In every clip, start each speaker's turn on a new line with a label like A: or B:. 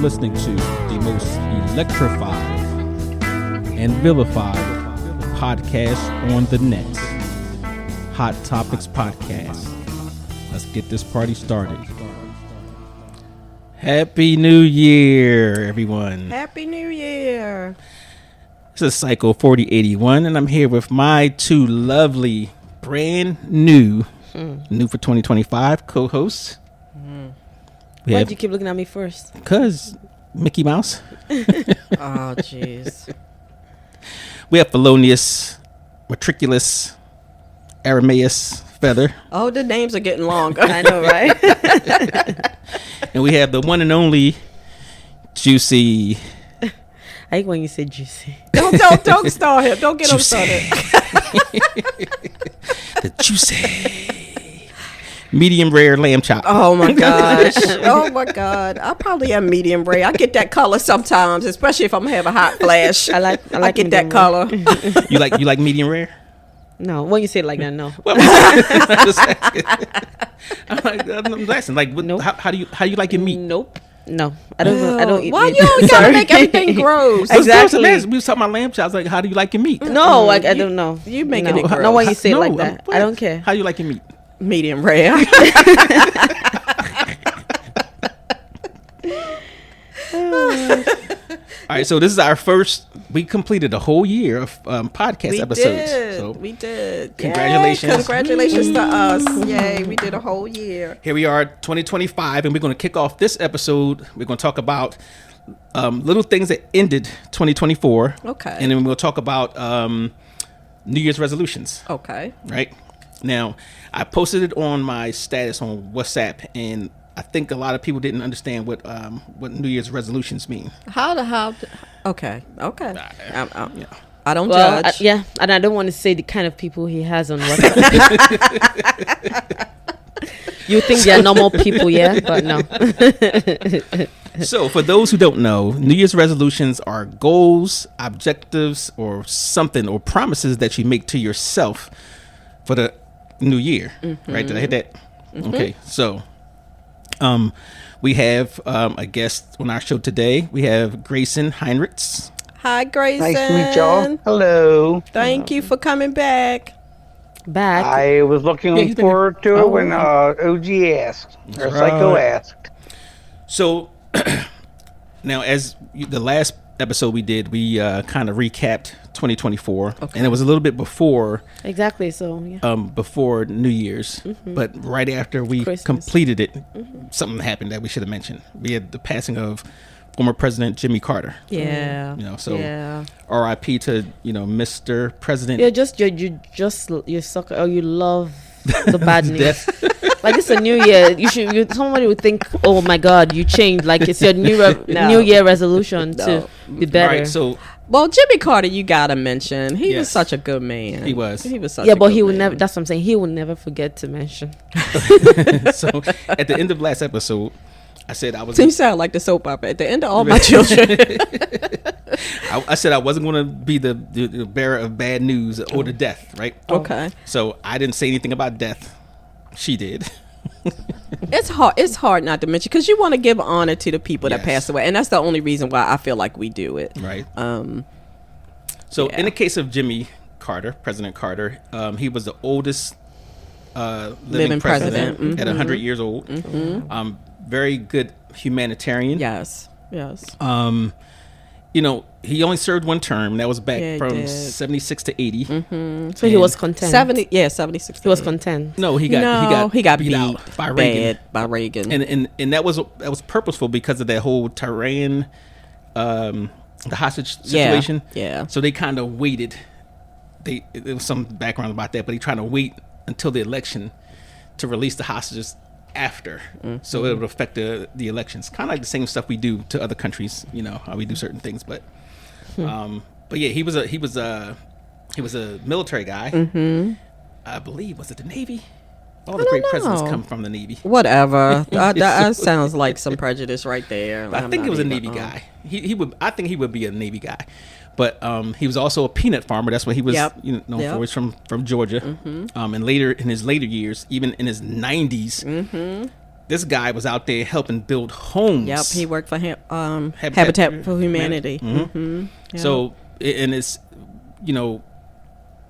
A: listening to the most electrified and vilified podcast on the net, Hot Topix Podcast. Let's get this party started. Happy New Year, everyone.
B: Happy New Year.
A: This is Psycho 4081, and I'm here with my two lovely, brand new for 2025 co-hosts.
C: Why did you keep looking at me first?
A: Because Mickey Mouse.
B: Oh, jeez.
A: We have Felonious, Matriculous, Aramaeus, Feather.
B: Oh, the names are getting longer.
C: I know, right?
A: And we have the one and only Juicy.
C: I like when you say juicy.
B: Don't start him. Don't get him started.
A: The Juicy. Medium rare lamb chop.
B: Oh my gosh. Oh my God. I probably am medium rare. I get that color sometimes, especially if I'm having a hot flash. I get that color.
A: You like medium rare?
C: No, when you say it like that, no.
A: Well, I'm asking. Like,
C: Nope.
A: how do you like your meat?
C: Nope. No, I don't eat
B: Why
C: meat.
B: you always gotta make everything gross?
C: Exactly.
A: We was talking about lamb chops. Like, how do you like your meat?
C: No, I don't know.
B: You making it gross.
C: No, when you say it
A: No,
C: like that, I don't care.
A: How you like your meat?
B: Medium rare.
A: All right, so this is our first. We completed a whole year of podcast episodes.
B: We did.
A: Congratulations.
B: Yay, congratulations to us. Yay, we did a whole year.
A: Here we are, 2025, and we're going to kick off this episode. We're going to talk about little things that ended 2024.
B: Okay.
A: And then we'll talk about New Year's resolutions.
B: Okay.
A: Right? Now, I posted it on my status on WhatsApp, and I think a lot of people didn't understand what New Year's resolutions mean.
B: Okay.
A: Yeah.
B: I don't
C: Well,
B: judge.
C: and I don't want to say the kind of people he has on WhatsApp. You think they're normal people, yeah, but no.
A: So, for those who don't know, New Year's resolutions are goals, objectives, or something, or promises that you make to yourself for the new year. Mm-hmm. Right? Did I hit that? Mm-hmm. Okay. So, we have a guest on our show today. We have Grayson Heinritz.
B: Hi, Grayson.
D: Nice to meet y'all. Hello.
B: Thank you for coming back.
D: I was looking forward to it when OG asked, or Psycho asked.
A: So, now, as the last episode we did, we kind of recapped 2024, and it was a little bit before.
C: Exactly. So, yeah.
A: Before New Year's, but right after we completed it, something happened that we should have mentioned. We had the passing of former President Jimmy Carter.
B: Yeah.
A: R.I.P. to Mr. President.
C: Yeah, you suck. Oh, you love the bad news. Like, it's a new year. Somebody would think, oh my God, you changed. Like, it's your new year resolution to be better.
A: Right, so.
B: Well, Jimmy Carter, you gotta mention. He was such a good man.
A: He was
B: such a good man.
C: Yeah, but he would never. That's what I'm saying. He will never forget to mention.
A: So, at the end of last episode, I said I was.
B: You sound like the soap opera. At the end of All My Children.
A: I said I wasn't going to be the bearer of bad news or the death, right?
B: Okay.
A: So I didn't say anything about death. She did.
B: It's hard not to mention because you want to give honor to the people that passed away, and that's the only reason why I feel like we do it.
A: Right. So in the case of Jimmy Carter, President Carter, he was the oldest living president at 100 years old. Mm-hmm. Very good humanitarian.
B: Yes.
A: He only served one term. That was back from 76 to 80.
C: Mm-hmm. So he was content.
B: 76.
C: He was content.
A: No, he got beat out by
B: Reagan.
A: And that was purposeful because of that whole Tehran, the hostage situation.
B: Yeah.
A: So they kind of waited. There was some background about that, but he tried to wait until the election to release the hostages after, so it would affect the elections. Kind of like the same stuff we do to other countries, how we do certain things. But yeah, he was a military guy. I believe, was it the Navy? All the great presidents come from the Navy.
B: Whatever. That sounds like some prejudice right there.
A: I think it was a Navy guy. I think he would be a Navy guy. But he was also a peanut farmer. That's what he was known for. He's from Georgia. And later, in his later years, even in his 90s, this guy was out there helping build homes.
B: Yep, he worked for Habitat for Humanity.
A: Mm-hmm.
B: Yep.
A: So, and it's,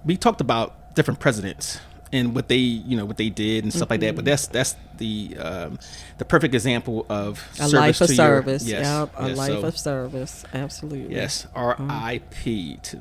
A: we talked about different presidents and what they did and stuff like that. But that's the perfect example of
B: a life of service. Yep, a life of service. Absolutely.
A: Yes. R.I.P. to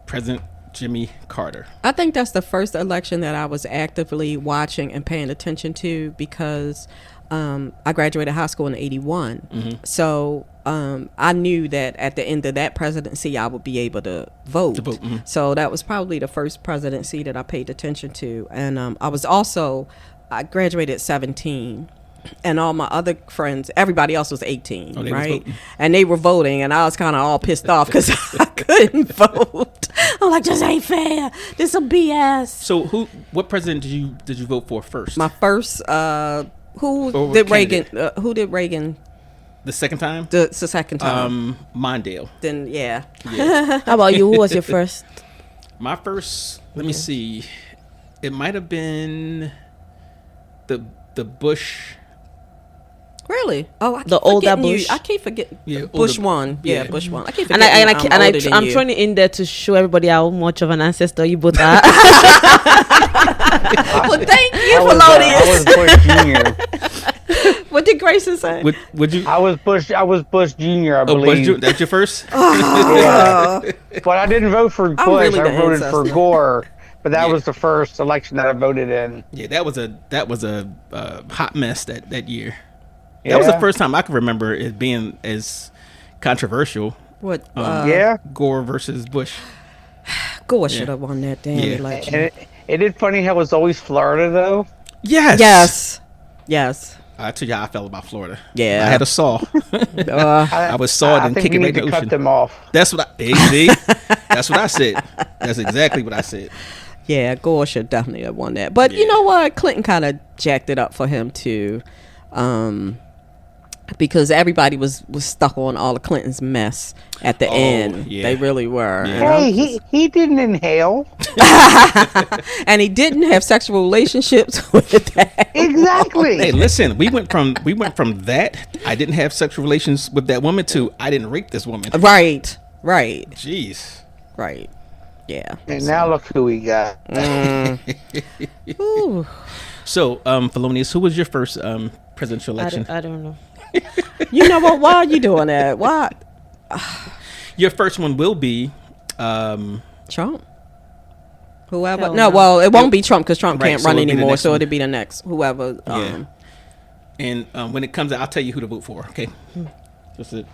A: President Jimmy Carter.
B: I think that's the first election that I was actively watching and paying attention to because I graduated high school in '81. Mm-hmm. So I knew that at the end of that presidency, I would be able to vote. Mm-hmm. So that was probably the first presidency that I paid attention to. And I graduated at 17. And all my other friends, everybody else was 18, right? And they were voting, and I was kind of all pissed off because I couldn't vote. I'm like, this ain't fair. This some BS.
A: So, what president did you vote for first?
B: My first, who did Reagan?
A: The second time?
B: The second time.
A: Mondale.
B: Then yeah.
C: How about you? Who was your first?
A: My first. Let me see. It might have been the Bush.
B: Really? Oh,
C: the older Bush.
B: I can't forget. Yeah, Bush one. Yeah, Bush one. I can't forget.
C: I'm throwing it in there to show everybody how much of an ancestor you both are.
B: Well, thank you, Felonious.
D: I was Bush Junior.
B: What did Grayson say?
A: Would you?
D: I was Bush Junior. I believe.
A: That's your first.
D: Yeah. But I didn't vote for Bush. Really I voted for Gore. But that was the first election that I voted in.
A: Yeah, that was a hot mess that year. That was the first time I can remember it being as controversial.
B: What?
A: Gore versus Bush.
B: Gore should have won that damn election.
D: And it is funny how it's always Florida, though.
B: Yes.
A: I tell you how I felt about Florida.
B: Yeah.
A: I had a saw. I was sawed and kicking right in the ocean.
D: Cut them off.
A: That's what that's what I said. That's exactly what I said.
B: Yeah, Gore should definitely have won that. But you know what? Clinton kind of jacked it up for him, too. Because everybody was stuck on all of Clinton's mess at the end. Yeah. They really were.
D: Yeah. Hey, he didn't inhale.
B: And he didn't have sexual relationships with that.
D: Exactly.
A: Hey, listen, we went from that, I didn't have sexual relations with that woman, to I didn't rape this woman.
B: Right.
A: Jeez.
B: Right. Yeah.
D: And now look who we got.
B: Ooh.
A: So, Felonious, who was your first presidential election?
C: I don't know.
B: You know what? Why are you doing that? Why?
A: Your first one will be
B: Trump. Whoever. No, it won't be Trump because Trump can't run anymore. So it'll be the next whoever.
A: And when it comes out, I'll tell you who to vote for. Okay, just to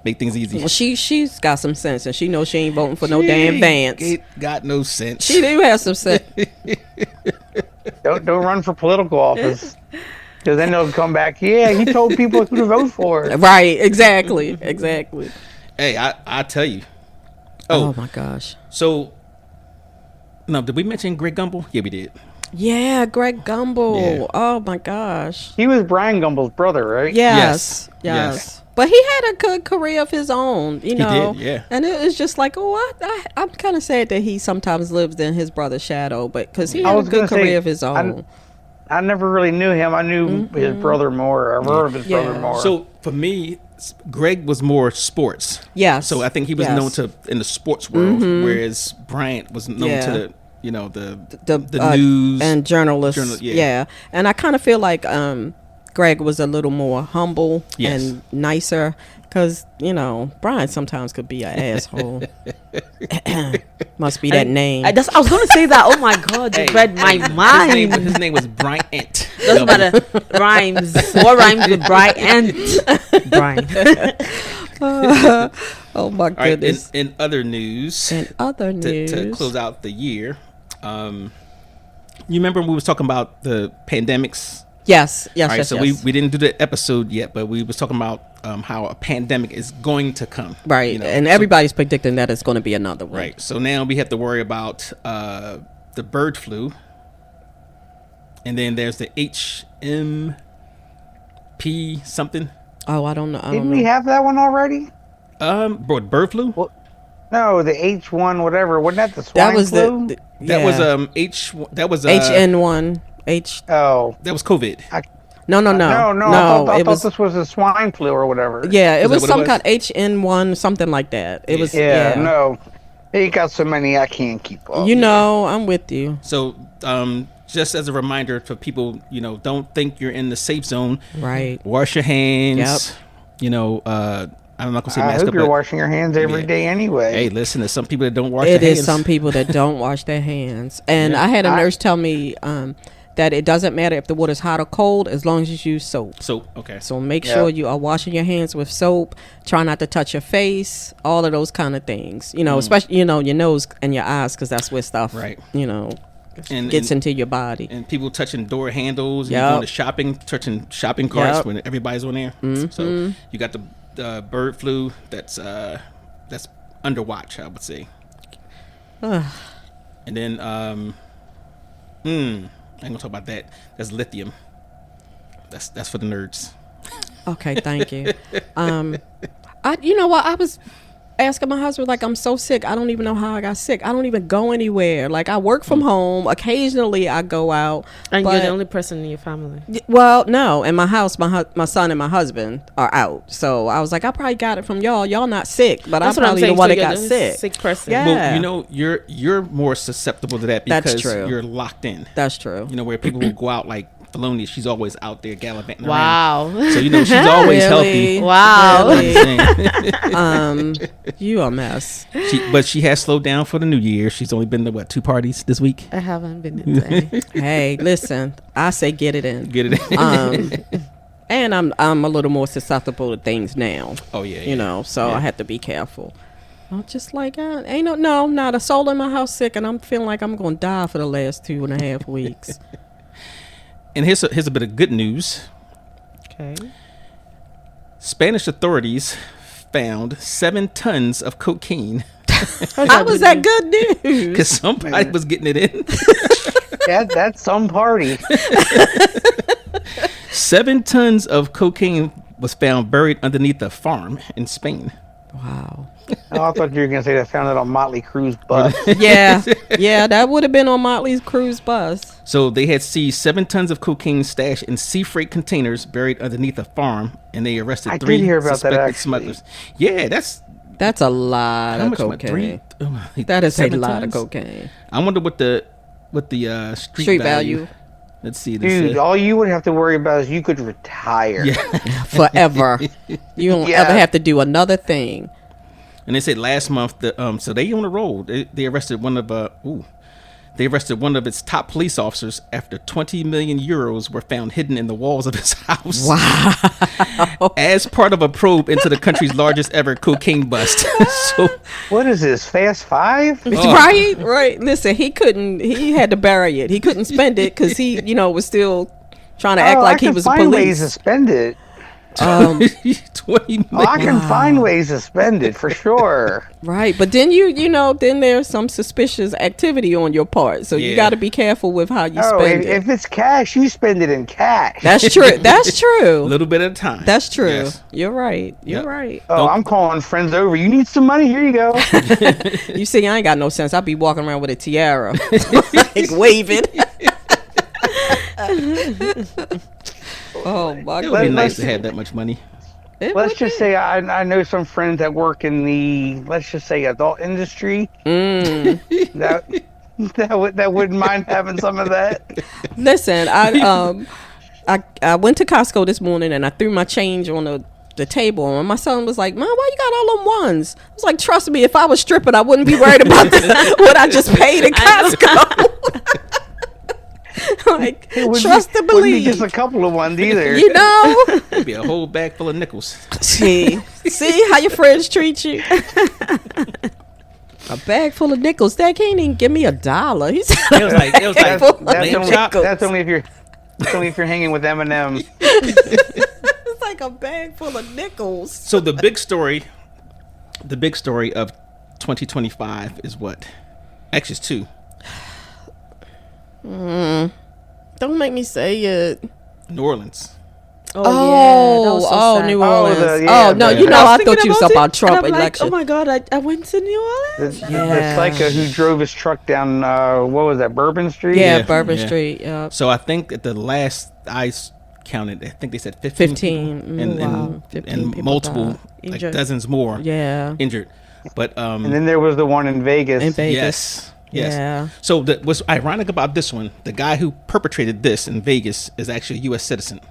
A: make things easy.
B: Well, she's got some sense, and she knows she ain't voting for no damn Vance.
A: Got no sense.
B: She do have some sense.
D: Don't run for political office. Because then they'll come back. Yeah, he told people who to vote for.
B: Right, exactly.
A: Hey, I tell you.
B: Oh my gosh.
A: So, no, did we mention Greg Gumbel? Yeah, we did.
B: Yeah, Greg Gumbel. Yeah. Oh my gosh.
D: He was Bryen Gumbel's brother, right?
B: Yes. But he had a good career of his own, you know.
A: He did, yeah.
B: And it was just like, I'm kind of sad that he sometimes lives in his brother's shadow, but because he had a good career of his own.
D: I never really knew him. I knew his brother more. I've heard of his brother more.
A: So for me, Greg was more sports.
B: Yes.
A: So I think he was known in the sports world, whereas Bryant was known to the news
B: and journalists. Yeah. And I kind of feel like Greg was a little more humble and nicer. Because, Bryan sometimes could be an asshole. Must be that name.
C: I was going to say that. Oh, my God. You read my mind.
A: His name was Bryant.
C: Doesn't matter. Rhymes. What rhymes with Bryant? Bryan.
B: Oh, my goodness.
A: In other news. To close out the year. You remember when we was talking about the pandemics?
B: Yes.
A: So we didn't do the episode yet, but we was talking about how a pandemic is going to come.
B: Right, and everybody's predicting that it's going to be another one.
A: Right, so now we have to worry about the bird flu, and then there's the HMP something.
B: Oh, I don't know.
D: Didn't we have that one already?
A: Bird flu?
D: Well, no, the H1 whatever. Wasn't that the swine flu?
A: That was That was
B: HN1.
A: That was COVID.
B: No.
D: I thought this was a swine flu or whatever.
B: Yeah, it was some kind of HN1, something like that. It was.
D: Yeah, no. He got so many I can't keep up.
B: I'm with you.
A: So, just as a reminder for people, don't think you're in the safe zone.
B: Right.
A: Wash your hands. Yep. I'm not gonna say mask
D: I hope
A: up,
D: you're washing your hands every day anyway.
A: Hey, listen, there's some people that don't wash their hands.
B: It is some people that don't wash their hands. And I had a nurse tell me that it doesn't matter if the water's hot or cold as long as you use soap.
A: Soap, okay.
B: So make sure you are washing your hands with soap. Try not to touch your face. All of those kind of things. Especially, your nose and your eyes, because that's where stuff, gets into your body.
A: And people touching door handles, and going to shopping, touching shopping carts when everybody's on there. Mm-hmm. So you got the bird flu that's under watch, I would say. And then I ain't gonna talk about that. That's lithium. That's for the nerds.
B: Okay, thank you. I was asking my husband, like, I'm so sick. I don't even know how I got sick. I don't even go anywhere. Like, I work from home. Occasionally, I go out.
C: And you're the only person in your family.
B: Well, no. In my house, my son and my husband are out. So I was like, I probably got it from y'all. Y'all not sick, but I'm probably the one that got sick.
C: Sick person.
B: Yeah.
A: Well, you're more susceptible to that because you're locked in.
B: That's true.
A: Where people will go out like Filoni, she's always out there gallivanting
C: around.
A: So she's always healthy.
C: Wow.
B: You a mess.
A: But she has slowed down for the new year. She's only been to 2 parties this week.
C: I haven't been today.
B: Hey, listen, I say get it in.
A: Get it in.
B: And I'm a little more susceptible to things now.
A: Oh yeah.
B: So I have to be careful. I'm just like, ain't not a soul in my house sick, and I'm feeling like I'm gonna die for the last 2.5 weeks.
A: And here's a bit of good news.
B: Okay.
A: Spanish authorities found 7 tons of cocaine.
B: How was that good news?
A: Because somebody was getting it in.
D: That's some party.
A: 7 tons of cocaine was found buried underneath a farm in Spain.
B: Wow.
D: Oh, I thought you were going to say they found it on Motley Crue's bus.
B: Yeah, that would have been on Motley's cruise bus.
A: So they had seized 7 tons of cocaine stashed in sea freight containers buried underneath a farm, and they arrested 3 suspected smugglers. Yeah,
B: that's a lot of cocaine. That is a lot of cocaine.
A: I wonder what the street value. Let's see.
D: Dude, all you would have to worry about is you could retire.
B: Forever. You don't ever have to do another thing.
A: And they said last month so they on the roll. They arrested one of its top police officers after 20 million euros were found hidden in the walls of his house.
B: Wow.
A: As part of a probe into the country's largest ever cocaine bust. So,
D: what is this, Fast 5?
B: Right. Listen, he had to bury it. He couldn't spend it because he, was still trying to act like he was police.
D: I can find ways to spend it.
A: 20 million.
D: I can find ways to spend it for sure.
B: Right, but then then there's some suspicious activity on your part, so you got to be careful with how you spend it.
D: If it's cash, you spend it in cash.
B: That's true. That's true.
A: A little bit at a time.
B: That's true. Yes. You're right. You're right.
D: Oh, I'm calling friends over. You need some money? Here you go.
B: You see, I ain't got no sense. I'll be walking around with a tiara, like waving. Oh my God!
A: It would be nice to have that much monch.
D: Let's just say I know some friends that work in the, let's just say, adult industry. That wouldn't mind having some of that.
B: Listen, I went to Costco this morning and I threw my change on the table, and my son was like, "Mom, why you got all them ones?" I was like, "Trust me, if I was stripping, I wouldn't be worried about what I just paid at Costco." Like, trust and believe.
D: Wouldn't be just a couple of ones either.
A: It'd be a whole bag full of nickels.
B: See how your friends treat you. A bag full of nickels. They can't even give me $1.
D: That's only if you're hanging with M&M's.
B: It's like a bag full of nickels.
A: So the big story of 2025 is what? Actually, it's 2.
B: Don't make me say it.
A: New Orleans.
B: New Orleans. I thought you was about Trump election.
C: Like, oh my God, I went to New Orleans.
D: The psycho who drove his truck down, what was that, Bourbon Street?
B: Yeah, Bourbon Street. Yeah.
A: So I think at the last I counted. I think they said 15 people, and
B: 15 people
A: multiple,
B: died.
A: like
B: Injured.
A: dozens more, injured. But
D: and then there was the one in Vegas.
A: Yes.
B: Yeah.
A: So what's ironic about this one, the guy who perpetrated this in Vegas is actually a U.S. citizen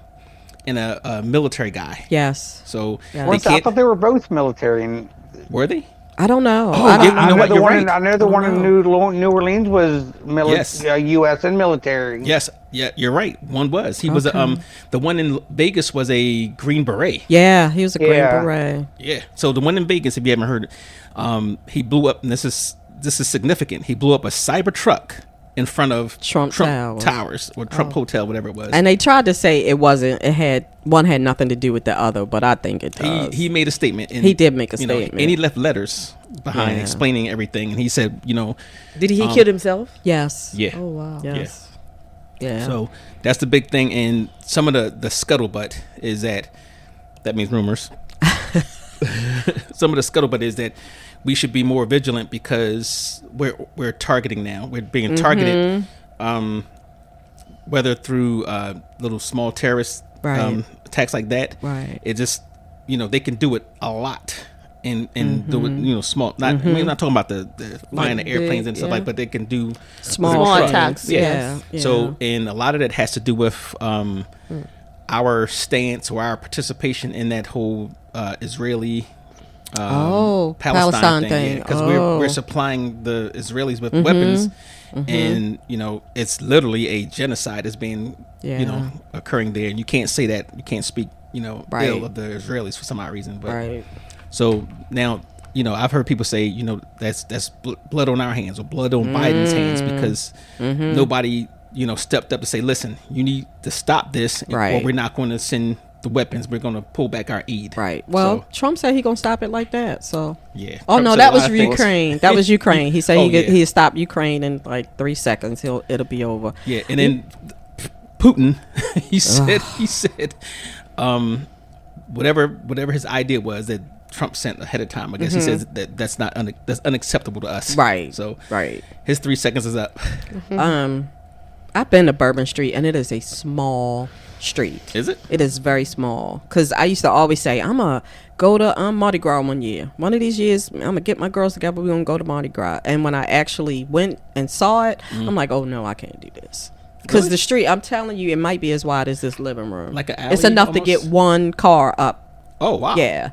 A: and a military guy.
B: Yes.
A: So
B: Yeah.
A: they
D: I
A: can't.
D: thought they were both military. And
A: Were they?
B: I don't know.
A: Oh,
B: I don't
A: yeah, you know what? You're right.
D: I know the one in New Orleans was
A: Yes.
D: U.S. and military.
A: Yes. Yeah, you're right. One was. He was the one in Vegas was a Green Beret.
B: Yeah, he was a Green
D: Yeah.
B: Beret.
A: Yeah. So the one in Vegas, if you haven't heard, he blew up, and this is significant. He blew up a cyber truck in front of
B: Trump
A: Towers or Trump Hotel, whatever it was.
B: And they tried to say it wasn't. It had one had nothing to do with the other, but I think it does.
A: He made a statement. And,
B: He did make a
A: you know,
B: statement.
A: and he left letters behind
B: Yeah.
A: explaining everything. And he said,
C: Did he kill himself?
B: Yes.
A: yeah.
C: Oh wow.
B: Yes. Yeah.
A: So that's the big thing. And some of the scuttlebutt is that means rumors. Some of the scuttlebutt is that we should be more vigilant because we're targeting now. We're being targeted, whether through little small terrorist attacks like that.
B: Right.
A: It just they can do it a lot. And do it, small. Not we're not talking about the flying the airplanes and stuff like, but they can do
B: Small
C: attacks.
B: Yeah.
A: So, and a lot of that has to do with our stance or our participation in that whole Israeli
B: Palestine thing.
A: Because we're supplying the Israelis with weapons, and it's literally a genocide that's being occurring there, and you can't say that, you can't speak ill of the Israelis for some odd reason, but so now I've heard people say that's blood on our hands or blood on Biden's hands because nobody stepped up to say, listen, you need to stop this, or we're not going to send the weapons, we're going to pull back our aid.
B: Right. Well, Trump said he gonna stop it like that. So
A: yeah.
B: Oh
A: Trump
B: no,
A: said
B: that
A: a
B: was
A: lot of things.
B: Ukraine. That was Ukraine. He said
A: Oh,
B: he'd stop Ukraine in like 3 seconds. It'll be over.
A: Yeah, and then Putin, he said, whatever his idea was that Trump sent ahead of time. I guess he says that's unacceptable to us.
B: Right.
A: So
B: right.
A: His 3 seconds is up.
B: I've been to Bourbon Street, and it is a small street.
A: Is it?
B: It is very small. Because I used to always say, I'm going to go to Mardi Gras one year. One of these years, I'm going to get my girls together. We're going to go to Mardi Gras. And when I actually went and saw it, I'm like, oh, no, I can't do this. Because
A: Really?
B: the street, I'm telling you, it might be as wide as this living room.
A: Like an alley
B: It's enough
A: almost?
B: to get one car up.
A: Oh, wow.
B: Yeah.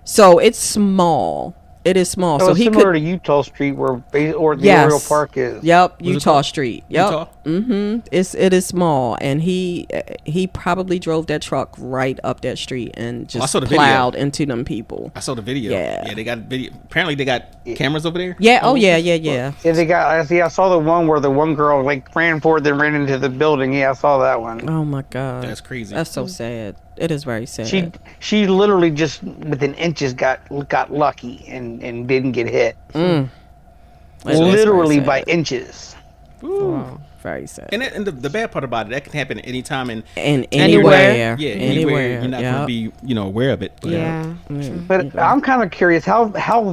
B: So it's small. It is small.
D: So
B: So
D: it's
B: he
D: similar
B: could.
D: to Utah Street where the
B: Yes.
D: Oriole Park is.
B: Yep,
A: What's it
B: Utah
A: called?
B: Street. Yep.
A: Utah?
B: It is small, and he probably drove that truck right up that street and
A: I
B: just
A: saw the video.
B: plowed into them people.
A: I saw the video.
B: Yeah.
A: Yeah, they got video. Apparently, they got cameras over there.
B: Yeah. Oh yeah.
D: Yeah, they got. I saw the one where the one girl ran forward, then ran into the building. Yeah, I saw that one.
B: Oh my God.
A: That's crazy.
B: That's so sad. It is very sad.
D: She literally just within inches got lucky and didn't get hit.
B: It is
D: Literally
B: very
D: by
B: sad.
D: inches.
B: Wow, very sad.
A: And the bad part about it, that can happen at any time and
B: And
C: Anywhere.
B: anywhere.
A: yeah, anywhere you're not going to be
B: Yep.
A: aware of it. But,
C: Yeah.
D: But I'm kind of curious, how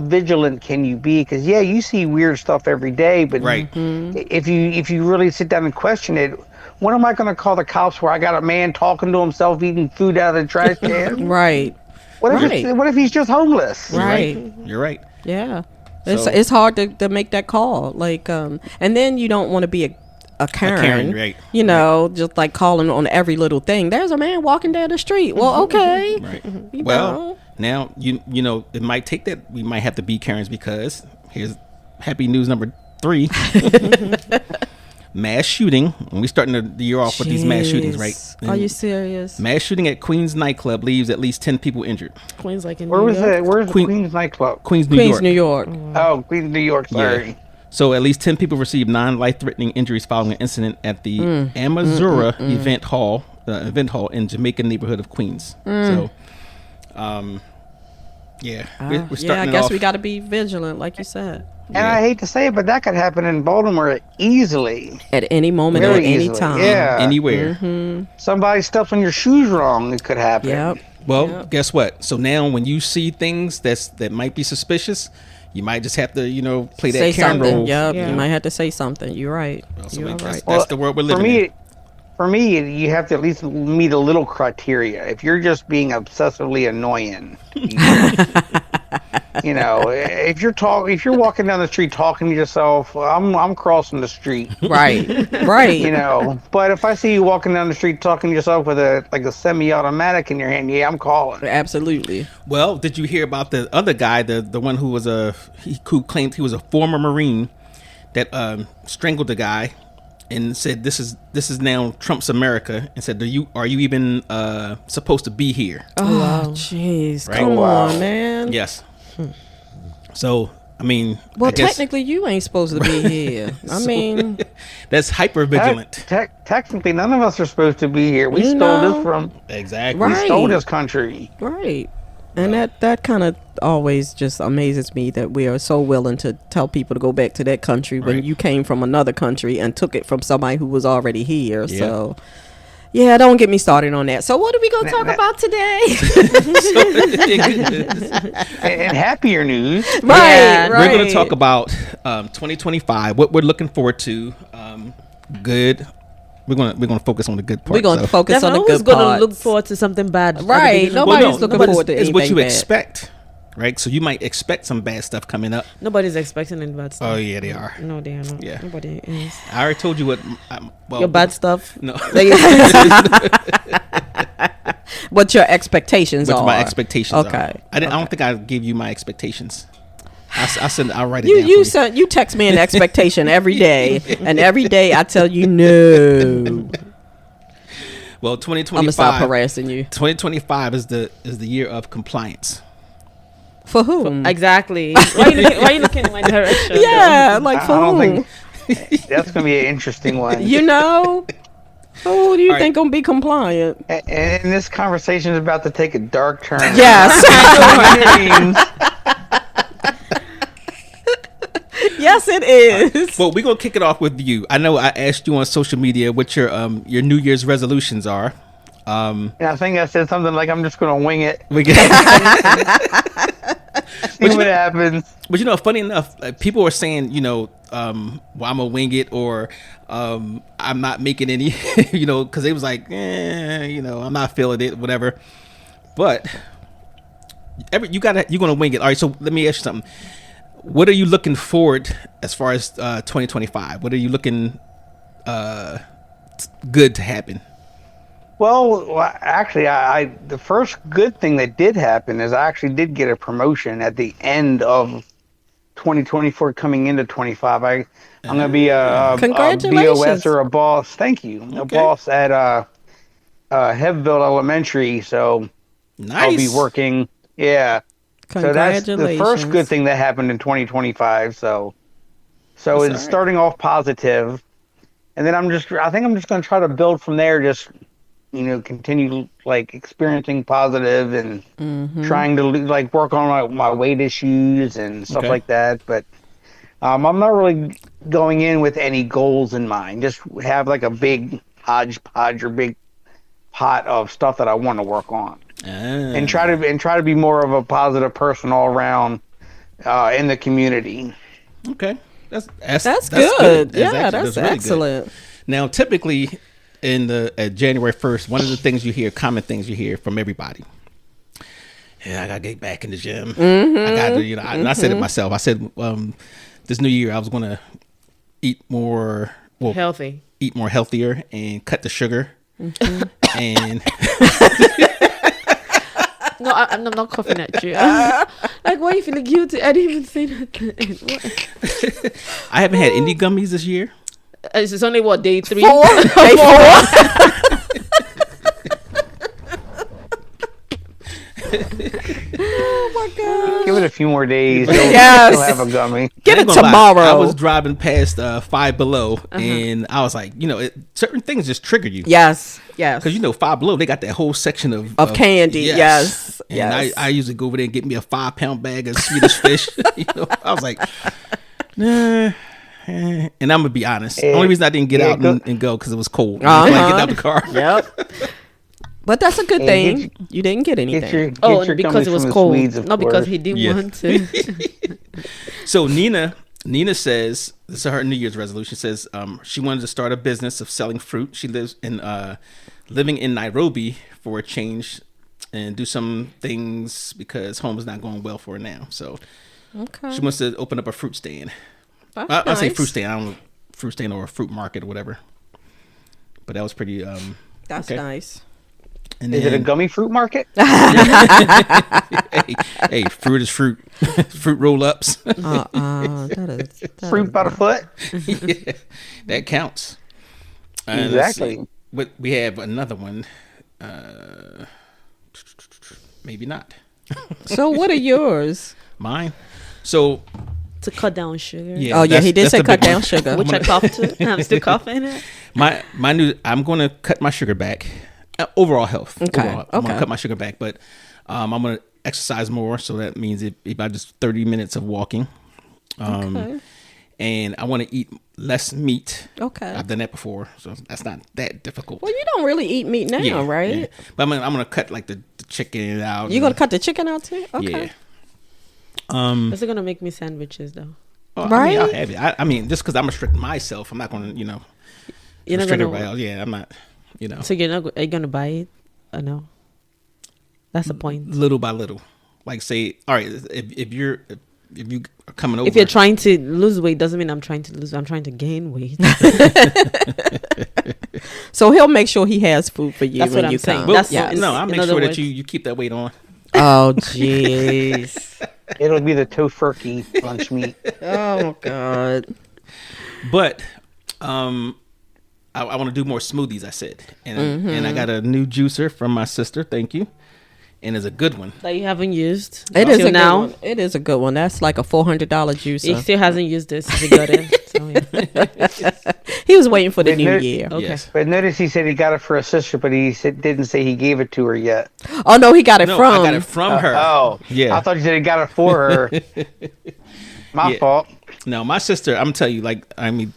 D: vigilant can you be? Because you see weird stuff every day, but
A: Right.
D: if you really sit down and question it, when am I going to call the cops where I got a man talking to himself eating food out of the trash can?
B: Right.
D: What if
B: Right.
D: what if he's just homeless?
B: Right.
A: You're right.
B: Yeah.
A: So-
B: It's hard to make that call. Like and then you don't want to be a Karen,
A: Karen, right.
B: You know, just like calling on every little thing. There's a man walking down the street. Well, okay.
A: Right.
B: You
A: Well,
B: know.
A: now you know it might take that. We might have to be Karens because here's happy news number 3. Mass shooting. And we starting the year off with these mass shootings, right?
B: Jeez. Are you serious?
A: Mass shooting at Queens nightclub leaves at least 10 people injured.
C: Queens like in
D: Where
C: New
D: was
C: York.
D: it? Where's the
A: Queen-
D: Queens nightclub?
A: Queens, New
B: Queens,
A: York.
B: New York.
D: Oh, Queens, New York. Sorry.
A: Yeah. So at least 10 people received non-life-threatening injuries following an incident at the Amazura event hall in Jamaica neighborhood of Queens. So, yeah, we're starting
B: I
A: it
B: guess
A: off.
B: we got to be vigilant, like you said.
D: And I hate to say it, but that could happen in Baltimore easily.
B: At any moment,
D: Very
B: at any
D: easily.
B: time.
D: Yeah.
A: anywhere.
D: Somebody steps on your shoes wrong, it could happen.
B: Yep.
A: Well, guess what? So now when you see things that might be suspicious, you might just have to play that
B: Say
A: Karen
B: something.
A: role.
B: Yep.
C: Yeah.
B: You might have to say something. You're right.
A: So
B: You're
A: that's,
B: right.
A: that's the world we're living
D: For me,
A: in.
D: for me, you have to at least meet a little criteria. If you're just being obsessively annoying, you know, if you're walking down the street talking to yourself, I'm crossing the street.
B: Right.
D: You know, but if I see you walking down the street talking to yourself with a semi-automatic in your hand, yeah, I'm calling.
B: Absolutely.
A: Well, did you hear about the other guy, the one who claimed he was a former Marine that strangled the guy and said this is now Trump's America, and said, are you even supposed to be here?
B: Oh, jeez.
A: Right?
B: Come on, man.
A: Yes. So, I mean,
B: well, technically, you ain't supposed to be here. I mean,
A: that's hyper vigilant.
D: Technically, none of us are supposed to be here. We stole this from
A: exactly.
D: We stole this country,
B: right? And that kind of always just amazes me that we are so willing to tell people to go back to that country when you came from another country and took it from somebody who was already here. Yeah. So, yeah, don't get me started on that. So what are we going to talk about today?
D: And happier news.
B: Right.
A: We're going to talk about 2025, what we're looking forward to. Good. We're gonna focus on the good part.
B: We're gonna focus on the good part.
C: Who's gonna look forward to something bad?
B: Right. Nobody's looking forward to anything
A: it's what you
B: bad.
A: expect, right? So you might expect some bad stuff coming up.
C: Nobody's expecting any bad stuff.
A: Oh yeah, they are.
C: No, they are not.
A: Yeah.
C: Nobody is.
A: I already told you what.
C: Your bad stuff.
A: No.
B: What your expectations are?
A: What my expectations
B: okay.
A: are. I don't think I gave you my expectations. I'll write it down.
B: You text me an expectation every day, and every day I tell you no.
A: Well, 2025.
B: I'm gonna stop harassing you.
A: 2025 is the year of compliance.
B: For whom?
C: Exactly. Why are you looking in my direction?
B: Yeah, like for whom?
D: That's gonna be an interesting one.
B: You know, who do you think gonna be compliant?
D: And this conversation is about to take a dark turn.
B: Yes. Yes, it is.
A: Well, we're gonna kick it off with you. I know I asked you on social media what your New Year's resolutions are.
D: And I think I said something like, I'm just gonna wing it. See what happens.
A: But funny enough, people were saying, well, I'm gonna wing it, or I'm not making any, because they was like, I'm not feeling it, whatever. But you're gonna wing it. All right. So let me ask you something. What are you looking forward as far as 2025? What are you looking good to happen?
D: Well, actually, the first good thing that did happen is I actually did get a promotion at the end of 2024 coming into 25. I'm going to be a BOS or a boss. Thank you. Okay. A boss at Hebville Elementary. So nice. I'll be working. Yeah. So that's the first good thing that happened in 2025. So it's starting off positive, and then I think I'm just going to try to build from there. Just continue like experiencing positive and trying to like work on my weight issues and stuff like that. But I'm not really going in with any goals in mind. Just have like a big hodgepodge or big pot of stuff that I want to work on. And try to be more of a positive person all around in the community.
A: Okay, that's
B: good. Yeah,
A: that's really
B: excellent.
A: Good. Now, typically at January 1st, one of the common things you hear from everybody. Yeah, I gotta get back in the gym. I got to, and I said it myself. I said this new year I was gonna eat more healthier, and cut the sugar. And
C: no, I'm not coughing at you. Like, why are you feeling guilty? I didn't even say that.
A: I haven't had any gummies this year.
C: It's only day 3?
B: 4? Day 4? Oh my God!
D: Give it a few more days.
B: Yes.
D: You'll have a gummy.
B: Get it tomorrow.
A: I was driving past Five Below, and I was like, certain things just trigger you.
B: Yes. Because
A: 5 Below, they got that whole section of
B: candy. Yes.
A: And I usually go over there and get me a 5-pound bag of Swedish fish. I was like, nah. And I'm gonna be honest. The only reason I didn't get out and go because it was cold. I was getting out the car.
B: Yep. But that's a good thing. You didn't get anything.
C: Because it was cold. Not because he didn't want to.
A: So Nina Nina says, this is her New Year's resolution, says she wanted to start a business of selling fruit. She lives in living in Nairobi for a change and do some things because home is not going well for her now. So she wants to open up a fruit stand. I say fruit stand. I don't know, fruit stand or a fruit market or whatever. But that was pretty.
B: That's nice.
D: And is it a gummy fruit market?
A: hey, fruit is fruit. Fruit roll-ups.
B: That is
D: fruit by the foot.
A: Yeah, that counts.
D: Exactly.
A: But we have another one. Maybe not.
B: So what are yours?
A: Mine. So
C: to cut down sugar.
A: Yeah,
B: he did say cut down sugar,
C: which I coughed to. I'm still coughing.
A: My new. I'm going to cut my sugar back. Overall health.
B: Okay.
A: I'm going to cut my sugar back, but I'm going to exercise more. So that means if I just 30 minutes of walking. And I want to eat less meat.
B: Okay.
A: I've done that before, so that's not that difficult.
B: Well, you don't really eat meat now, right?
A: Yeah. But I'm going to cut like the chicken out.
B: You're going to cut the chicken out too? Okay.
A: Yeah.
C: Is it going to make me sandwiches though?
B: Right.
A: I mean, I'll have it. I mean, just because I'm restricting myself, I'm not going to, restrict everybody else. Yeah, I'm not,
C: So are you going to buy it? Or no? That's the point.
A: Little by little. Like say, all right, if you are coming over.
C: If you're trying to lose weight, doesn't mean I'm trying to lose. I'm trying to gain weight.
B: So he'll make sure he has food for you.
C: That's
B: when
C: what
B: you
C: I'm saying.
B: come.
A: No, I'll make sure that you keep that weight on.
B: Oh, jeez.
D: It'll be the tofurkey lunch meat.
B: Oh, God.
A: But I want to do more smoothies, I said. And I got a new juicer from my sister. Thank you. And it's a good one.
C: That you haven't used.
B: It is a
C: now.
B: good one. It is a good one. That's like a $400 juicer.
C: He still hasn't used this. He got it. So, yeah.
B: He was waiting for the new year.
C: Okay.
A: Yes.
D: But notice he said he got it for a sister, but he didn't say he gave it to her yet.
B: Oh, no, he got it from.
A: I got it from her. Yeah.
D: I thought you said he got it for her. My fault.
A: No, my sister, I'm telling you,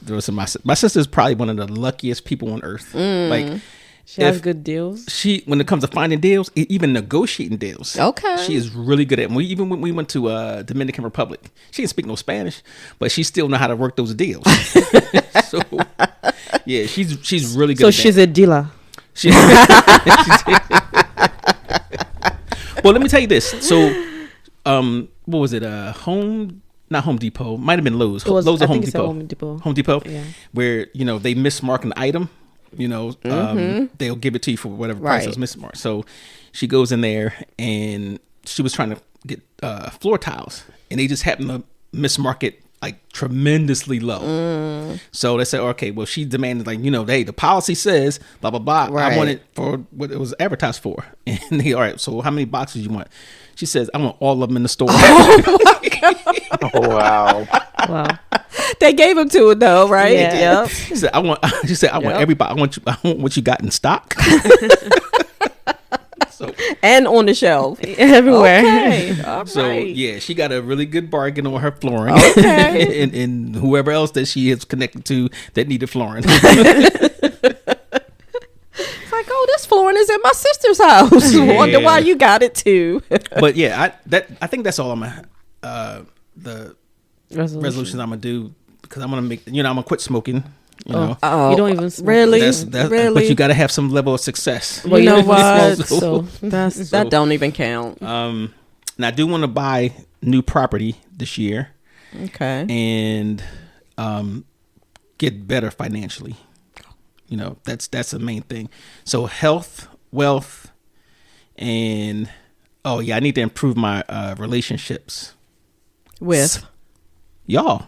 A: there was my sister's probably one of the luckiest people on earth. Like,
C: she has good deals.
A: When it comes to finding deals, even negotiating deals.
B: Okay.
A: She is really good at it. Even when we went to Dominican Republic, she didn't speak no Spanish, but she still know how to work those deals. So, yeah, she's really good.
C: So
A: at
C: she's
A: that.
C: a dealer.
A: Well, let me tell you this. So, what was it? Not Home Depot. Might have been Lowe's. Lowe's or Home Depot. Home Depot.
C: Yeah.
A: Where they mismark an item. They'll give it to you for whatever price was mismarked. So she goes in there and she was trying to get floor tiles, and they just happened to mismark it like tremendously low. So they said, okay, well, she demanded hey, the policy says blah blah blah.
B: Right.
A: I want it for what it was advertised for. And they, all right, so how many boxes you want? She says, I want all of them in the store.
D: Oh wow.
C: Wow.
B: They gave him to it though, right?
C: Yeah.
B: Yep.
A: She said, I want everybody. I want what you got in stock.
B: And on the shelf.
C: Everywhere.
B: Okay. All right.
A: So yeah, she got a really good bargain on her flooring.
B: Okay.
A: and whoever else that she is connected to that needed flooring.
B: It's like, oh, this flooring is in my sister's house.
A: Yeah.
B: Wonder why you got it too.
A: But yeah, I think that's all I'm the resolutions I'm gonna do, because I'm gonna make I'm gonna quit smoking.
B: Oh,
C: You don't even smoke.
B: really?
A: That's
B: really?
A: But you got to have some level of success.
C: Well,
B: you know
C: don't even
B: what?
C: smoke, so
B: That don't even count.
A: And I do want to buy new property this year.
B: Okay.
A: And get better financially. That's the main thing. So health, wealth, and I need to improve my relationships
B: With?
A: y'all.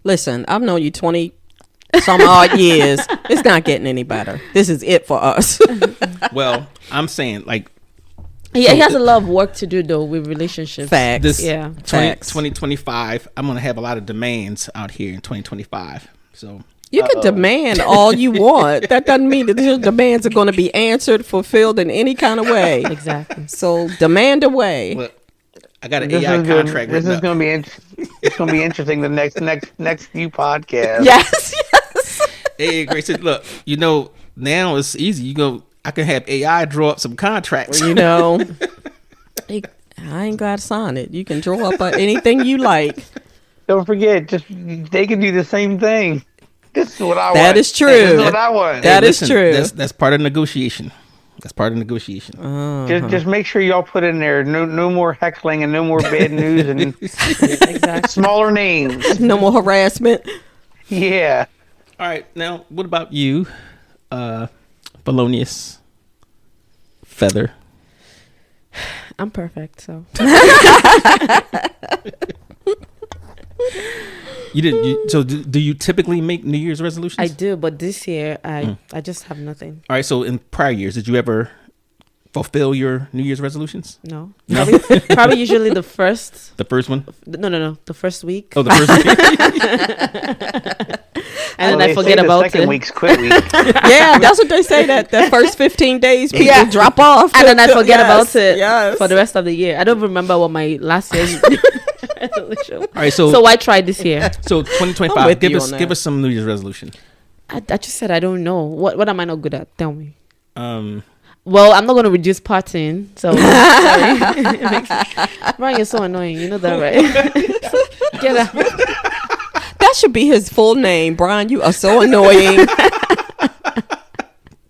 B: Listen, I've known you 20 some odd years. It's not getting any better. This is it for us.
A: Well, I'm saying
C: he has a lot of work to do though with relationships.
B: Facts.
A: this
C: Yeah.
A: 2025, I'm going to have a lot of demands out here in 2025. So
B: You can demand all you want. That doesn't mean that your demands are going to be answered, fulfilled in any kind of way.
C: Exactly.
B: So demand away.
A: look, I got an AI contract
D: This
A: written
D: is
A: up.
D: going to be it's going to be interesting the next few podcasts.
B: Yes.
A: Hey, Grayson, look, now it's easy. I can have AI draw up some contracts.
B: I ain't got to sign it. You can draw up anything you like.
D: Don't forget, just they can do the same thing. This is what I want.
B: That is true.
D: This is what I want.
B: That is true.
A: That's part of negotiation. That's part of negotiation.
D: Just make sure y'all put in there no more heckling and no more bad news and
C: Exactly.
D: smaller names.
B: No more harassment.
D: Yeah.
A: All right, now what about you, Felonious Feather?
C: I'm perfect, so.
A: So do you typically make New Year's resolutions?
C: I do, but this year I just have nothing.
A: All right, so in prior years, did you ever fulfill your New Year's resolutions?
C: No. Probably usually the first.
A: The first one?
C: No. The first week.
A: Oh, the first week?
C: And then I forget about
D: the second
C: it.
D: week's quit week.
B: Yeah, that's what they say. That the first 15 days people drop off,
C: And then I forget about it
B: Yes.
C: for the rest of the year. I don't remember what my last year's resolution.
A: All right, so
C: So I tried this year.
A: so
B: I'm
A: 2025.
B: with
A: Give
B: you
A: us
B: on
A: give
B: that.
A: us some New Year's resolution.
C: I just said I don't know. What am I not good at? Tell me.
A: Well,
C: I'm not going to reduce partying. So sorry. Bryen, you're so annoying. You know that, right? Get out.
B: That should be his full name, Bryen. You are so annoying.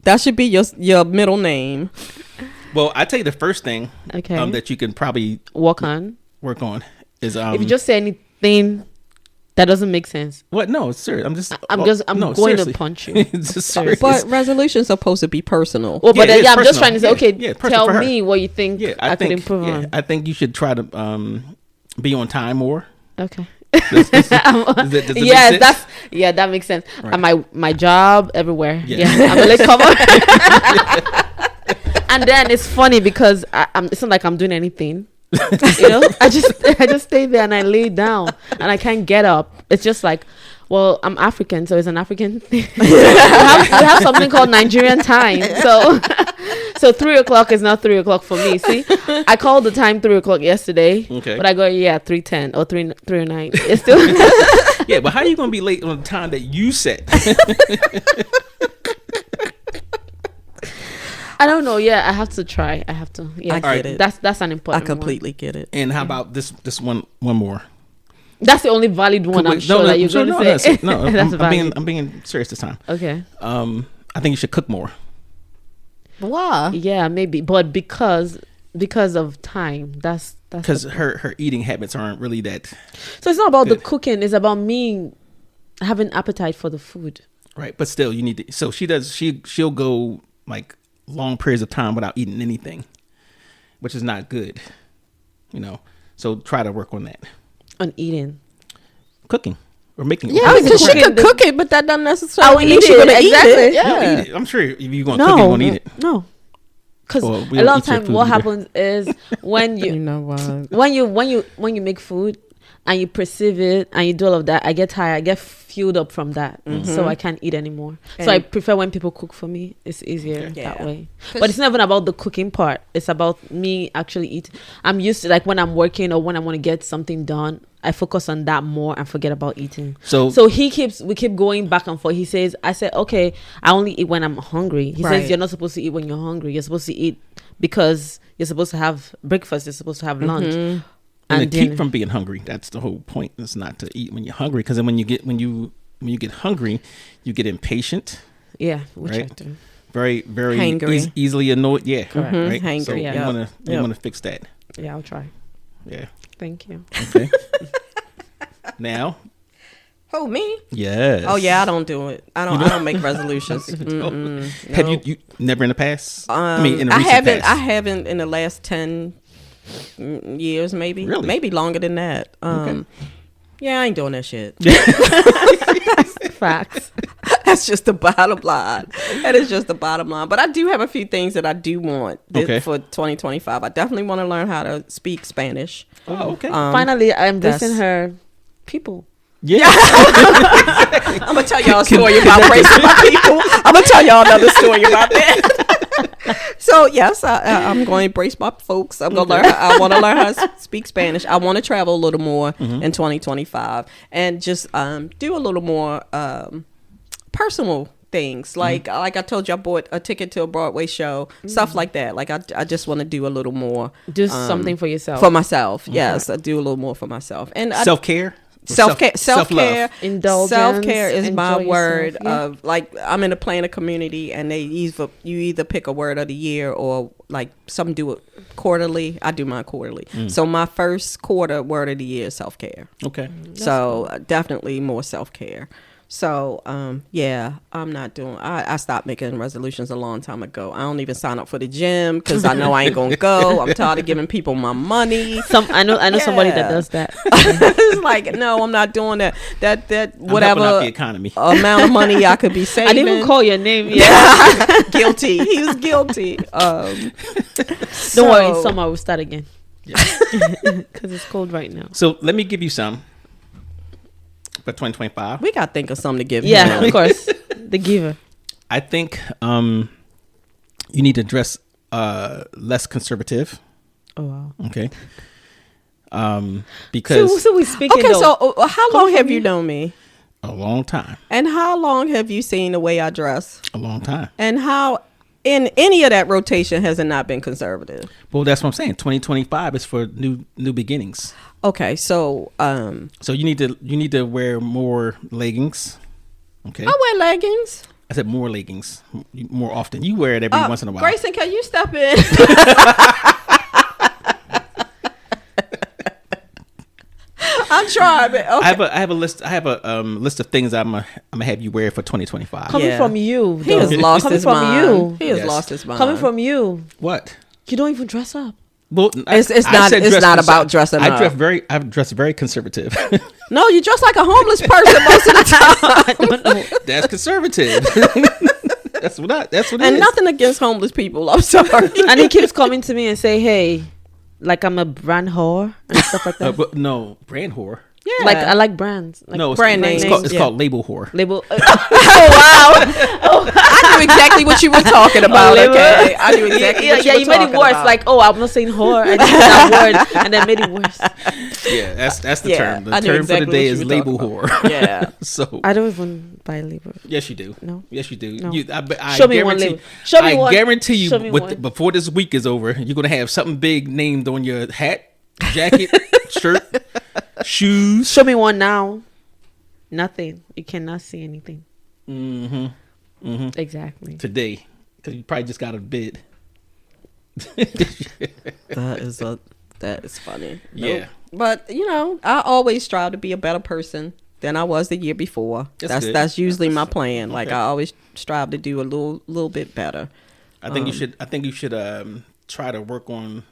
B: That should be your middle name.
A: Well, I tell you the first thing
C: Okay.
A: that you can probably
C: Work on.
A: work on is
C: If you just say anything that doesn't make sense,
A: what? No, sir. I'm
C: I'm going
A: seriously.
C: to punch you.
A: Just serious.
B: But resolutions are supposed to be personal.
C: Well, but
A: Yeah, it's
C: I'm just
A: personal.
C: trying to say, okay,
A: Yeah, personal
C: tell
A: for her.
C: me what you think I could improve on.
A: I think you should try to be on time more.
C: Okay.
A: Does it make
C: Yes,
A: sense?
C: that makes sense.
A: Right.
C: And my job everywhere.
A: Yeah.
C: Yeah, I'm a late comer. And then it's funny because it's not like I'm doing anything. You know, I just stay there and I lay down and I can't get up. It's just like, well, I'm African, so it's an African thing. we have something called Nigerian time. So 3:00 is not 3:00 for me. See, I called the time 3:00 yesterday.
A: Okay.
C: But I go 3:10 or 3:09. It's still.
A: Yeah, but how are you gonna be late on the time that you set?
C: I don't know. Yeah, I have to try. I have to. Yeah,
B: I get it.
C: That's an
B: I
C: important.
B: completely get it.
A: And how about this one more?
C: That's the only valid one. I'm sure that you're going to say.
A: No,
C: That's
A: I'm
C: valid.
A: being serious this time.
C: Okay.
A: I think you should cook more.
B: Why?
C: Yeah, maybe, but because of time. That's
A: Because
C: the-
A: her eating habits aren't really that
C: So it's not about the
A: Good.
C: cooking. It's about me having appetite for the food.
A: right. But still, you need to. So she'll go like long periods of time without eating anything, which is not good. You know. So try to work on that.
C: On eating.
A: Cooking or making.
B: Yeah,
C: How is
B: because
C: it
B: she
C: cooking?
B: could cook it, but that doesn't
C: I
B: necessarily
C: will
B: mean
C: eat
B: she's
C: it.
B: gonna eat
C: Exactly.
B: it.
A: You'll
B: Yeah.
A: eat it. I'm sure if you're gonna cook, you're gonna eat it.
C: No. Because
A: Well, we
C: a
A: don't
C: lot of
A: eat your
C: time,
A: food
C: what
A: either.
C: happens is when
B: You
C: you
B: know what?
C: when you make food and you perceive it and you do all of that, I get tired. I get fueled up from that, so I can't eat anymore. So I
B: And-
C: prefer when people cook for me. It's easier
B: Okay.
C: that
B: Yeah.
C: way. But it's not even about the cooking part. It's about me actually eating. I'm used to, like, when I'm working or when I want to get something done, I focus on that more and forget about eating.
A: So
C: We keep going back and forth. I said, okay, I only eat when I'm hungry. He
B: Right.
C: says you're not supposed to eat when you're hungry. You're supposed to eat because you're supposed to have breakfast. You're supposed to have lunch.
A: and to
C: dinner.
A: keep from being hungry. That's the whole point. It's not to eat when you're hungry, because then when you get hungry, you get impatient,
C: Yeah, which I
A: Right.
C: do.
A: very very
B: Hangry.
A: easily annoyed. Yeah,
C: Correct.
A: right.
B: Hangry,
A: So
B: yeah.
A: you
B: Yep.
A: want to fix that.
C: Yeah, I'll try.
A: Yeah.
C: Thank you.
A: Okay. Now,
B: Oh, me?
A: yes.
B: Oh yeah, I don't do it. I don't make resolutions. Mm-mm,
A: Have
B: no.
A: you never in the past? I mean, in the
B: I
A: recent
B: haven't.
A: past.
B: I haven't in the last 10 years, maybe.
A: Really?
B: Maybe longer than that. Yeah, I ain't doing that shit.
C: Facts.
B: That's just the bottom line. That is just the bottom line. But I do have a few things that I do want
A: Okay.
B: for 2025. I definitely want to learn how to speak Spanish.
A: Oh, okay.
C: Finally, I'm embracing
B: that's-
C: her people.
A: yeah.
B: I'm gonna tell y'all a story about racism my people. I'm gonna tell y'all another story about that. So yes, I'm going to embrace my folks. I'm gonna learn. I want to learn how to speak Spanish. I want to travel a little more in 2025 and just do a little more personal things. Like I told you, I bought a ticket to a Broadway show, stuff like that. Like I just want to do a little more
C: Do something for yourself.
B: for myself. Yes, I do a little more for myself and
A: Self-care.
B: Self-care.
C: Indulgence,
B: Self-care is
C: enjoy
B: my
C: yourself,
B: word
C: yeah.
B: of, like, I'm in a planner community, and you either pick a word of the year, or like some do it quarterly. I do mine quarterly. So my first quarter word of the year is self-care.
A: Okay.
B: So definitely more self-care. So yeah, I'm not doing. I stopped making resolutions a long time ago. I don't even sign up for the gym because I know I ain't gonna go. I'm tired of giving people my money.
C: I know somebody that does that.
B: It's like, no, I'm not doing that. That whatever
A: I'm helping out the economy.
B: amount of money I could be saving.
C: I didn't even call your name yet.
B: Guilty. He was guilty.
C: Don't worry, summer will start again. Because it's cold right now.
A: So let me give you some for 2025.
B: We got to think of something to give
C: Yeah,
B: him.
C: of course. The giver.
A: I think you need to dress less conservative.
C: Oh, wow.
A: Okay. Because
C: So we speaking
B: Okay,
C: though.
B: so how long have you known me?
A: a long time.
B: And how long have you seen the way I dress?
A: A long time.
B: And how in any of that rotation has it not been conservative?
A: Well, that's what I'm saying. 2025 is for new beginnings.
B: Okay, so
A: So you need to wear more leggings. Okay.
B: I wear leggings.
A: I said more leggings more often. You wear it every once in a while.
B: Grayson, can you step in? I'm trying, but okay.
A: I have a list. I have a list of things I'm gonna have you wear for 2025.
C: Coming
B: Yeah.
C: from you.
B: He has
C: though.
B: lost
C: Coming
B: his
C: from
B: mind.
C: you.
B: He has
A: Yes.
B: lost his mind.
C: Coming from you.
A: What?
C: You don't even dress up.
A: Well,
B: It's
A: I
B: not-
A: said
B: it's
A: dress
B: not
A: conser-
B: about dressing
A: I
B: up.
A: dress very conservative.
B: No, you dress like a homeless person most of the time.
A: That's conservative. That's what it
B: And
A: is.
B: nothing against homeless people. I'm sorry.
C: And he keeps coming to me and say, hey, like I'm a brand whore and stuff like that.
A: But no, brand whore.
B: Yeah.
C: Like I like brands. Like
A: No, it's,
B: brand
A: it's,
B: names,
A: called, it's
B: yeah.
A: called label whore.
C: label.
B: Oh wow! I knew exactly what you were talking about.
C: label.
B: Okay, I knew exactly.
C: Yeah,
B: what you
C: you
B: were
C: made it
B: talking
C: worse.
B: about.
C: Like, oh, I'm not saying whore. I just said that word and then made it worse.
A: Yeah, that's the
B: Yeah,
A: term. The
B: I knew
A: term
B: exactly
A: for the day
B: what
A: is
B: you were
A: label
B: talking
A: whore.
B: Yeah.
A: So
C: I don't even buy labels.
A: yes, you do.
C: No.
A: Yes, you do.
C: No.
A: I
C: Show me one
A: guarantee.
C: label. Show me
A: I
C: one.
A: guarantee you,
C: Show me one.
A: before this week is over, you're gonna have something big named on your hat, jacket, shirt, shoes.
C: Show me one now. Nothing. You cannot see anything.
A: Mm-hmm.
C: Exactly.
A: Today, because you probably just got a bid.
B: That is funny.
A: Yeah.
B: Nope. But I always strive to be a better person than I was the year before.
A: That's good.
B: That's usually my plan. Like
A: Okay.
B: I always strive to do a little bit better.
A: I think you should try to work on,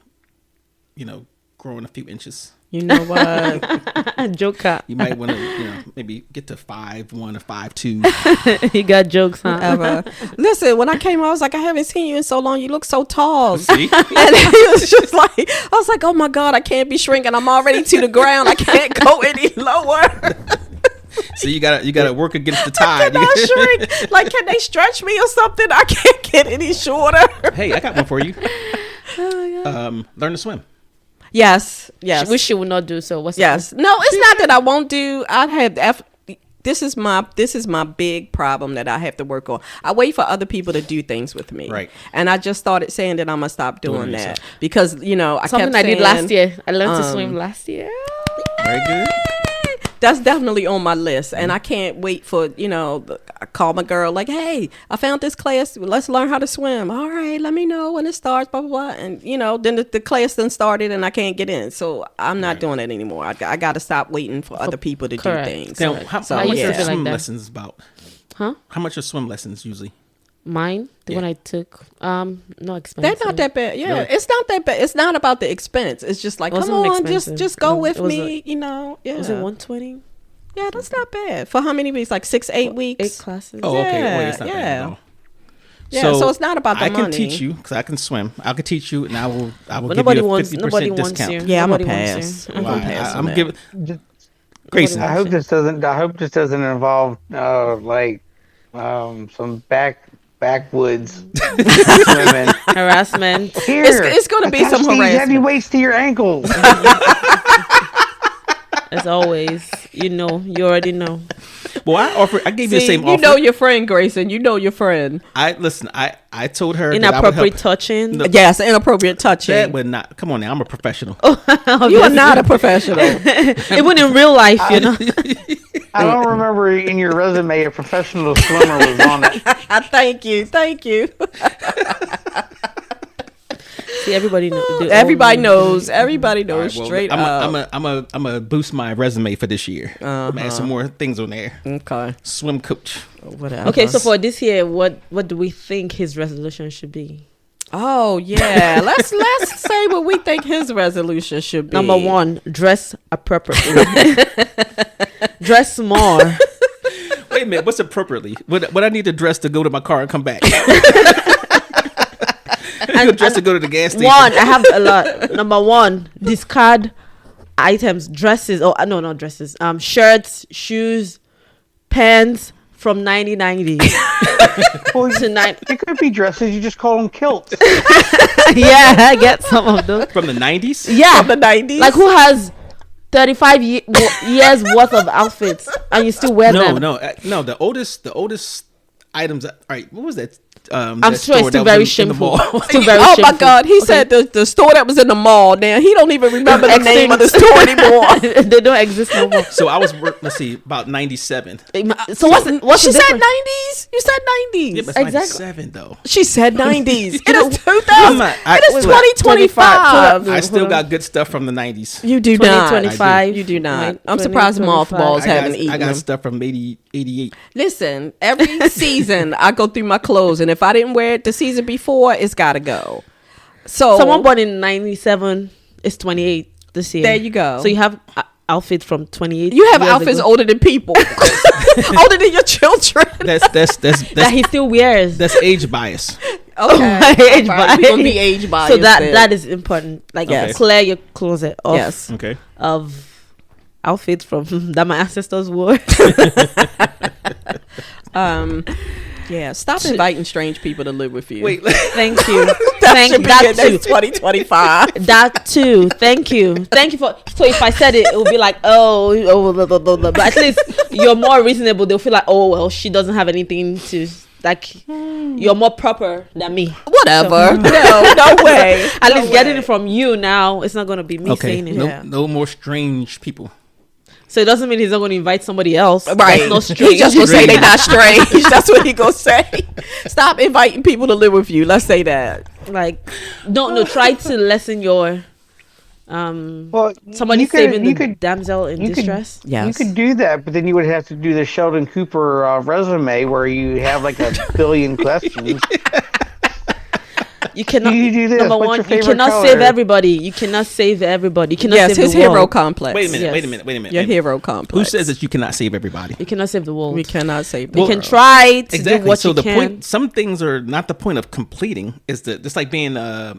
A: growing a few inches.
B: You know what?
C: Joker.
A: You might want to, maybe get to 5'1" or 5'2".
C: You got jokes, huh?
B: Ever. Listen, when I came, I was like, I haven't seen you in so long. You look so tall.
A: See?
B: And it was just like, I was like, oh my God, I can't be shrinking. I'm already to the ground. I can't go any lower.
A: So you gotta work against the
B: I
A: tide.
B: cannot shrink. Like, can they stretch me or something? I can't get any shorter.
A: Hey, I got one for you.
B: Oh,
A: Learn to swim.
B: Yes.
C: Which she would not do. So what's
B: Yes. No, it's not that I won't do. This is my big problem that I have to work on. I wait for other people to do things with me.
A: Right.
B: And I just started saying that I'm gonna stop doing
A: it
B: that
A: yourself.
B: because I
C: something
B: kept
C: I did
B: saying,
C: last year. I learned to swim last year.
A: Very good.
B: That's definitely on my list, and I can't wait for I call my girl like, hey, I found this class. Let's learn how to swim. All right, let me know when it starts. Blah blah blah. And then the class then started, and I can't get in. So I'm not doing it anymore. I got to stop waiting for other people to
C: Correct.
B: do things.
A: Now, how
B: So,
A: much
B: yeah.
A: are
C: Something like
A: swim
C: that.
A: lessons about?
C: Huh?
A: How much are swim lessons usually?
C: Mine, the
A: Yeah.
C: one I took, not expensive.
B: They're not that bad. Yeah,
A: Really?
B: it's not that bad. It's not about the expense. It's just like,
C: It
B: come
C: wasn't
B: on,
C: expensive.
B: just go
C: No,
B: with
C: it was
B: me. Yeah.
C: Was it 120?
B: Yeah, that's not bad. For how many weeks? Like 8 weeks.
C: 8 classes.
A: Oh, okay.
B: Yeah,
A: It's not bad at
B: yeah.
A: all.
B: Yeah, so it's not about the
A: I can
B: money.
A: teach you because I can swim. I can teach you, and I will
C: But
A: give
C: nobody
A: you a
C: wants.
A: 50%
C: Nobody wants
A: discount.
C: you.
B: Yeah, I'm
C: Nobody
B: gonna
C: wants
B: pass.
C: you.
B: I'm
A: Well,
B: gonna pass.
A: I'm
B: on
A: giving
B: that.
A: Grayson.
D: I hope this doesn't involve some backwoods swimming.
C: Harassment.
D: Here,
B: It's gonna be
D: attach
B: some
D: these heavy
B: harassment.
D: weights to your ankles.
C: As always, you already know.
A: Well, I gave you the same offer.
B: You know your friend, Grayson. You know your friend.
A: I told her
C: Inappropriate touching.
A: No,
B: yes, inappropriate touching.
A: that would not. Come on now, I'm a professional.
B: You are not a professional.
C: Even in real life, you know.
D: I don't remember in your resume a professional swimmer was on it.
B: Thank you.
C: See, everybody knows.
B: Everybody knows. Everybody knows.
A: All right, well,
B: straight up.
A: I'm a boost my resume for this year. I'm add some more things on there.
B: Okay.
A: Swim coach.
B: Whatever.
C: Okay, so for this year, what do we think his resolution should be?
B: Oh yeah, let's say what we think his resolution should be.
C: Number 1, dress appropriately. Dress more.
A: Wait a minute, what's appropriately? What I need to dress to go to my car and come back? And dress to go to the gas station.
C: I have a lot. Number 1, discard items, dresses. Oh no, not dresses. Shirts, shoes, pants from 1990.
D: Well,
C: Tonight.
D: it could be dresses. You just call them kilts.
C: Yeah, I get some of those.
A: From the 90s?
C: Yeah,
B: From the 90s?
C: Like who has 35 years worth of outfits and you still wear them?
A: No. The oldest items. All right, what was that?
C: I'm
A: that
C: sure it's
A: store
C: still
A: that
C: very
A: was in the
C: shameful.
A: mall?
C: Still very
B: oh
C: shameful.
B: my God, he
C: Okay.
B: said the store that was in the mall. Now he don't even remember the name of the store anymore.
C: They don't exist no more.
A: So I was let's see, about 97.
C: So what's
B: She
C: the
B: said
C: difference?
B: 90s. You said 90s.
A: Yeah, but it's
C: Exactly.
A: 97 though.
B: She said 90s. It is 2000.
A: I'm not-
B: It is 2025.
A: I still got good stuff from the 90s.
B: You do not.
C: 2025.
B: You do not. I'm
C: 20,
B: surprised
C: 25.
B: mothballs haven't
A: I
B: eaten
A: got
B: them.
A: stuff from 88.
B: Listen, every season I go through my clothes, and if I didn't wear it the season before, it's got to go. So
C: Someone born in 97 is 28 this year.
B: There you go.
C: So you have outfit from 28.
B: you have
C: years
B: outfits
C: ago
B: older than people, older than your children.
C: that he still wears.
A: that's age bias.
B: Okay,
C: Age bias.
B: We're gonna be age bias.
C: So
B: then.
C: that is important. Like
A: Yes.
C: clear your closet of
B: Yes.
A: Okay.
C: of outfits from that my ancestors wore.
B: Yeah, stop inviting strange people to live with you.
A: Wait.
C: Thank you.
B: that should be
C: that
B: in
C: too.
B: 2025.
C: That too. Thank you for. So if I said it, it would be like, blah, blah, blah, blah. But at least you're more reasonable. They'll feel like, oh well, she doesn't have anything to like. You're more proper than me.
B: Whatever. No way.
C: At least getting it from you now, it's not gonna be me saying it.
A: No more strange people.
C: So it doesn't mean he's not going to invite somebody else.
B: Right.
C: That's no
B: He
C: strange.
B: just gonna say they not strange. That's what he gonna say. Stop inviting people to live with you. Let's say that.
C: Like, no. Try to lessen your
D: Well,
C: somebody saving the damsel in distress.
B: Yes.
D: You could do that, but then you would have to do the Sheldon Cooper resume where you have like a billion questions.
C: You cannot.
D: You do this.
C: Number
D: What's
C: one,
D: your
C: you
D: favorite
C: cannot
D: color?
C: save everybody. You cannot save everybody. You cannot
B: Yes,
C: save
B: his
C: the world.
B: hero complex.
A: Wait a minute.
C: Yes.
A: Wait a minute.
B: Your hero complex.
A: Who says that you cannot save everybody?
C: You cannot save the world.
B: We cannot save the
C: You
B: world.
C: can try to
A: Exactly.
C: do what
A: So
C: you
A: the
C: can.
A: point. Some things are not the point of completing. Is that just like being a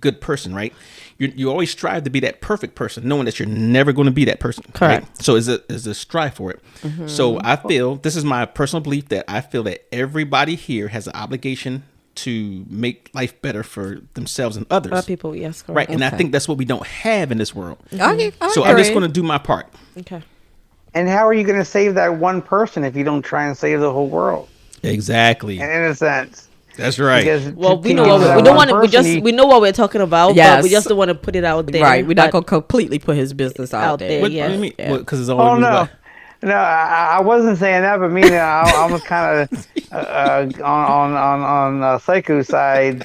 A: good person, right? You always strive to be that perfect person, knowing that you're never going to be that person.
C: Correct.
A: Right? So is a strive for it. So I feel, this is my personal belief, that I feel that everybody here has an obligation to make life better for themselves and others.
C: Other people, yes, correct.
A: Right. And I
B: Okay.
A: think that's what we don't have in this world.
B: Okay,
A: So I'm just going to do my part.
C: Okay.
D: And how are you going to save that one person if you don't try and save the whole world?
A: Exactly.
D: In a sense.
A: That's right.
D: Because
C: Well,
D: to
C: we know
D: give
C: what
D: that
C: we don't
D: one
C: want to.
D: person,
C: We know what we're talking about, but
B: Yes.
C: we just don't want to put it out there.
B: Right. We're not
C: But
B: gonna completely put his business out
C: Out
B: there.
C: there.
A: What
C: Yeah.
A: do you mean?
B: Yeah.
A: Because it's all.
D: Oh no, no, I wasn't saying that, but me, I was kind of on Psycho side.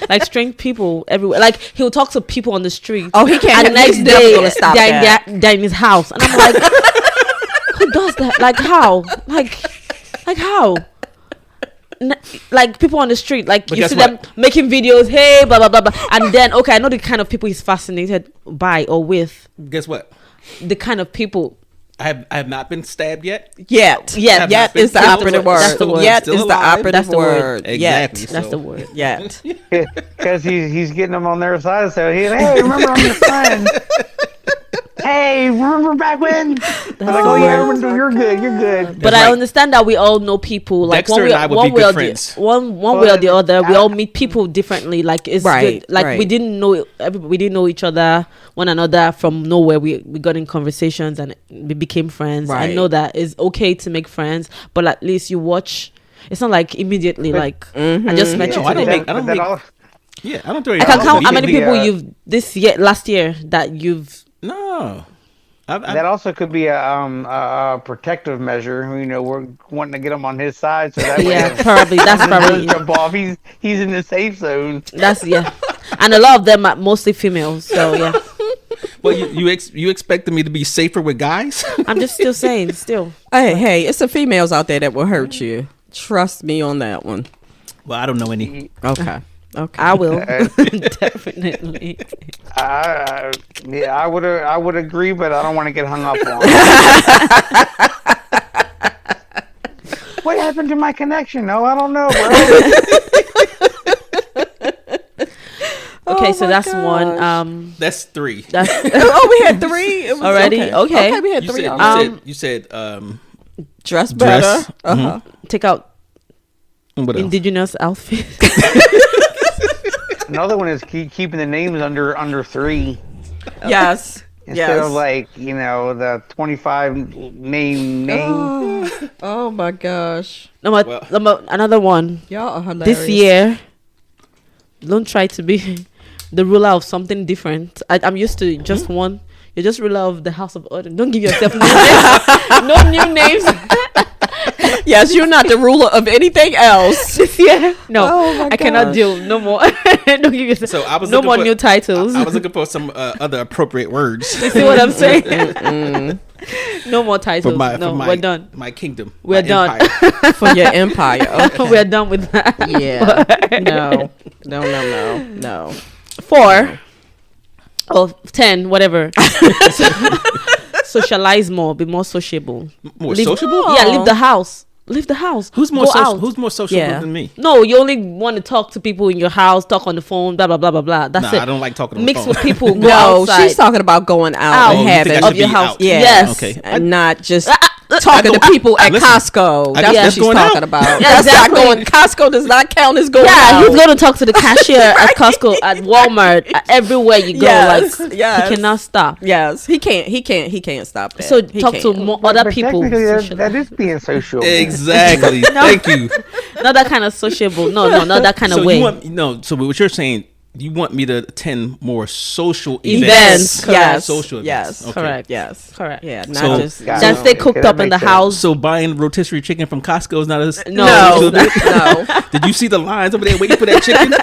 C: like strange people everywhere. Like he'll talk to people on the street.
B: Oh, he can't.
C: And the next
B: he's never
C: day,
B: gonna stop
C: they're,
B: that.
C: they're in his house, and I'm like, who does that? Like how? Like how? Like people on the street, like
A: But
C: you
A: guess
C: see
A: what?
C: them making videos, hey, blah blah blah blah, and then okay, I know the kind of people he's fascinated by or with.
A: Guess what?
C: The kind of people.
A: I have not been stabbed yet.
B: Yet.
C: Yet.
B: Yet is the
A: Still-
B: operative word.
C: that's the word.
B: Yet
A: Still
B: is the
A: alive.
B: operative
C: That's the word.
B: word.
A: Exactly.
B: Yet.
C: That's
A: So-
C: the word.
B: Yet.
D: Because he's getting them on their side. So hey, remember I'm your friend. Hey, remember back when?
C: That's
D: Like,
C: the
D: oh yeah,
C: word.
D: you're good, you're good.
C: But
A: That's
C: I
A: right.
C: understand that we all know people. Like
A: Dexter and I would be good friends.
C: One way or the other, we all meet people differently. Like it's
B: Right,
C: good. Like
B: right.
C: we didn't know we didn't know each other, one another from nowhere. We got in conversations and we became friends. I
B: Right.
C: know that it's okay to make friends, but at least you watch. It's not like immediately. Like I just met you
A: No, I don't
C: today.
A: make. I don't
D: But
A: make.
D: that all-
A: Yeah, I don't do it.
C: I can count how many
D: Immediately,
C: people you've last year that you've.
A: No.
D: that also could be a protective measure. You know, we're wanting to get him on his side, so that way
C: Yeah,
D: if
C: probably that's
D: he doesn't
C: probably
D: jump off. He's in the safe zone.
C: that's yeah, and a lot of them are mostly females. So yeah,
A: Well, you expected me to be safer with guys?
C: I'm just still saying still.
B: Hey, it's the females out there that will hurt you. Trust me on that one.
A: Well, I don't know any.
B: Okay.
C: I will definitely.
D: Yeah, I would agree, but I don't want to get hung up on. What happened to my connection? No, I don't know, bro.
C: Okay,
B: Oh
C: so
B: my
C: that's
B: gosh.
C: one.
A: That's three.
C: That's
B: Oh, we had three. It was
C: Already? Okay.
B: we had
A: You
B: three.
A: said,
B: already.
A: you said
B: Dress better.
A: dress.
B: Uh-huh.
C: take out
A: What else?
C: indigenous outfit.
D: Another one is keeping the names under 3
B: Yes.
D: instead of like the 25 name.
B: Oh my gosh.
C: Another one.
B: Y'all are hilarious.
C: This year, don't try to be the ruler of something different. I'm used to just one. You're just ruler of the House of Otem. Don't give yourself new names. No new names.
B: Yes, you're not the ruler of anything else.
C: This year, no,
B: Oh my
C: I cannot
B: gosh.
C: deal no more. Don't give yourself.
A: So I was
C: no
A: looking
C: more
A: for-
C: new titles.
A: I was looking for some other appropriate words
C: You see what I'm saying? No more titles. We're done.
A: My kingdom.
C: We're
A: my
C: done.
A: empire.
B: For your empire. Okay.
C: We're done with that.
B: Yeah. No.
C: 4 or 10, whatever. Socialize more. Be more sociable.
A: More
C: Leave-
A: sociable?
C: Yeah, leave the house. Leave the house.
A: Who's more
C: Go
A: social?
C: out.
A: Who's more sociable
B: Yeah.
A: than me?
C: No, you only want to talk to people in your house, talk on the phone, blah blah blah blah blah. That's
A: Nah,
C: it.
A: I don't like talking on
C: Mix
A: the phone.
C: with people. Go
B: No,
C: outside.
B: she's talking about going out
C: Out.
B: and
A: Oh, you
B: having
A: think I
C: of
A: should
C: your
A: be
C: house.
A: out?
B: Yeah.
C: Yes.
A: Okay.
B: and not just talking to people at
A: Listen,
B: Costco. That's
A: that's
B: what she's
A: going
B: talking
A: out.
B: about.
C: Yeah,
B: That's not
C: exactly.
B: going. Costco does not count as going
C: Yeah,
B: out.
C: he's going to talk to the cashier at Costco, at Walmart, everywhere you go.
B: Yes,
C: Like
B: yes.
C: he cannot stop.
B: Yes, he can't stop that.
C: So
B: He
C: talk to
B: can't.
C: more
D: But
C: other people.
D: technically, that is being social.
A: Exactly. Thank you.
C: Not that kind of sociable. No, not that kind
A: So
C: of way.
A: you want So what you're saying? You want me to attend more social
C: Events.
A: events?
B: Yes,
A: Social events.
B: yes,
A: Okay.
C: Correct.
B: Yes,
C: Correct.
B: yeah, not
A: So-
B: just
D: Got
C: Then
D: it.
C: stay cooked
D: Okay,
C: up
D: that
C: in the
D: makes sense.
C: house.
A: So buying rotisserie chicken from Costco is not a
B: no,
A: social event?
B: no.
A: Did you see the lines over there waiting for that chicken?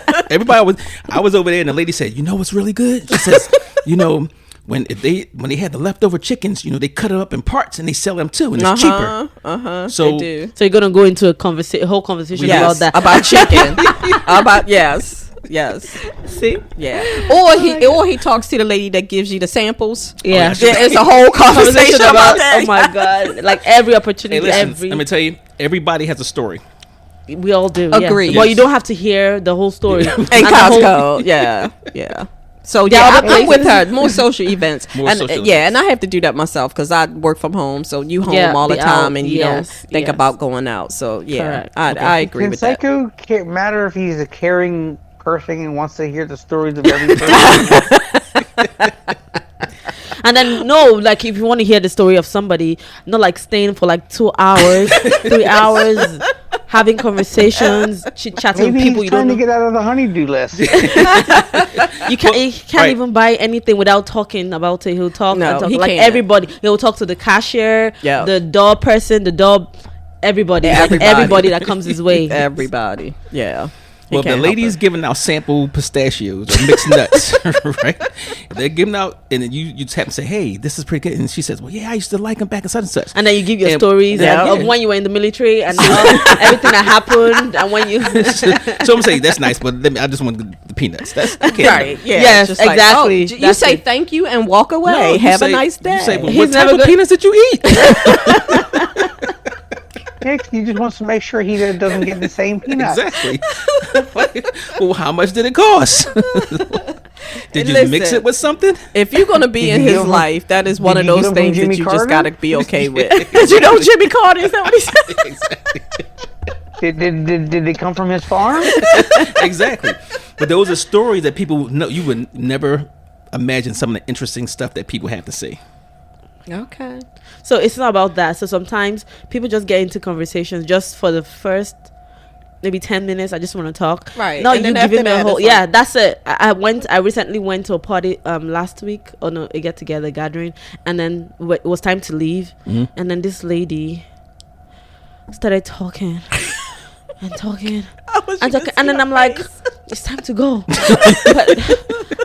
A: I was over there, and the lady said, "You know what's really good?" She says, when they had the leftover chickens, they cut it up in parts and they sell them too, and it's cheaper." So
B: They do.
C: So you're gonna go into a whole conversation
B: Yes,
C: about that.
B: about chicken. About yes.
C: See?
B: Yeah. Or he talks to the lady that gives you the samples.
C: Yeah.
B: Yeah, it's a whole conversation about that.
C: Oh my god! Like every
A: hey,
C: opportunity,
A: listen, let me tell you, everybody has a story.
C: we all do.
B: Agreed.
C: Yeah. Well, you don't have to hear the whole story.
B: And
C: And the whole-
B: Costco. Yeah. So
C: There are
B: yeah,
C: other
B: I'm with
C: places.
B: her. More social events.
A: More
B: and
A: social
B: yeah,
A: events.
B: and I have to do that myself because I work from home. So you home
C: Yeah,
B: all the
C: be
B: time,
C: out.
B: and you
C: Yes,
B: don't think
C: yes.
B: about going out. So yeah,
C: Correct.
B: I agree
D: Can
B: with that.
D: Psycho matter if he's a caring person and wants to hear the stories of every person?
C: And then like if you want to hear the story of somebody, not like staying for like 2 hours, 3 hours, having conversations, chit chatting
D: Maybe
C: with people
D: he's
C: you
D: trying
C: don't
D: to
C: know.
D: get out of the honeydew list.
C: You can't
A: right.
C: even buy anything without talking about it. He'll talk,
B: No,
C: and talk.
B: he
C: Like
B: can't.
C: everybody. He'll talk to the cashier,
B: Yeah.
C: the door person, everybody. Like, everybody that comes his way.
B: Everybody. Yeah. He
A: Well, if the
B: can't help
A: lady's
B: it.
A: giving out sample pistachios or mixed nuts, right? If they're giving out, and then you just happen to say, "Hey, this is pretty good," and she says, "Well, yeah, I used to like them back in such and such."
C: And then you give your
A: And-
C: stories
B: Yeah.
C: of when you were in the military and everything that happened, and when you.
A: So I'm saying that's nice, but I just want the peanuts. That's okay.
B: Right. Yeah.
C: Yes,
B: just like,
C: exactly.
B: oh, you
C: That's
B: say
C: it.
B: thank you and walk away.
A: No, you
B: Have
A: say-
B: a nice day.
A: You say, well,
C: He's
A: what type
C: never
A: of
C: go-
A: peanuts did you eat?
D: Nick, he just wants to make sure he doesn't get the same peanuts.
A: Exactly. Well, how much did it cost? Did you
B: Listen,
A: mix it with something?
B: If you're gonna be in
D: Did you
B: his
D: get him-
B: life, that is one
D: did
B: of
D: you get
B: those
D: him from
B: things that
D: Jimmy
B: you
D: Carter?
B: just gotta be okay with. Did you know Jimmy Carter? Is that what he said?
A: Exactly.
D: Did they come from his farm?
A: Exactly. But those are stories that people know. You would never imagine some of the interesting stuff that people have to say.
B: Okay.
C: So it's not about that. So sometimes people just get into conversations just for the first maybe 10 minutes. I just want to talk.
B: Right.
C: No,
B: And
C: you
B: then
C: give him
B: after
C: a
B: that,
C: whole.
B: it's
C: Yeah,
B: like-
C: that's it. I recently went to a party last week. Oh no, a get together gathering, and then it was time to leave, and then this lady started talking and talking and talking, and then I'm like, it's time to go.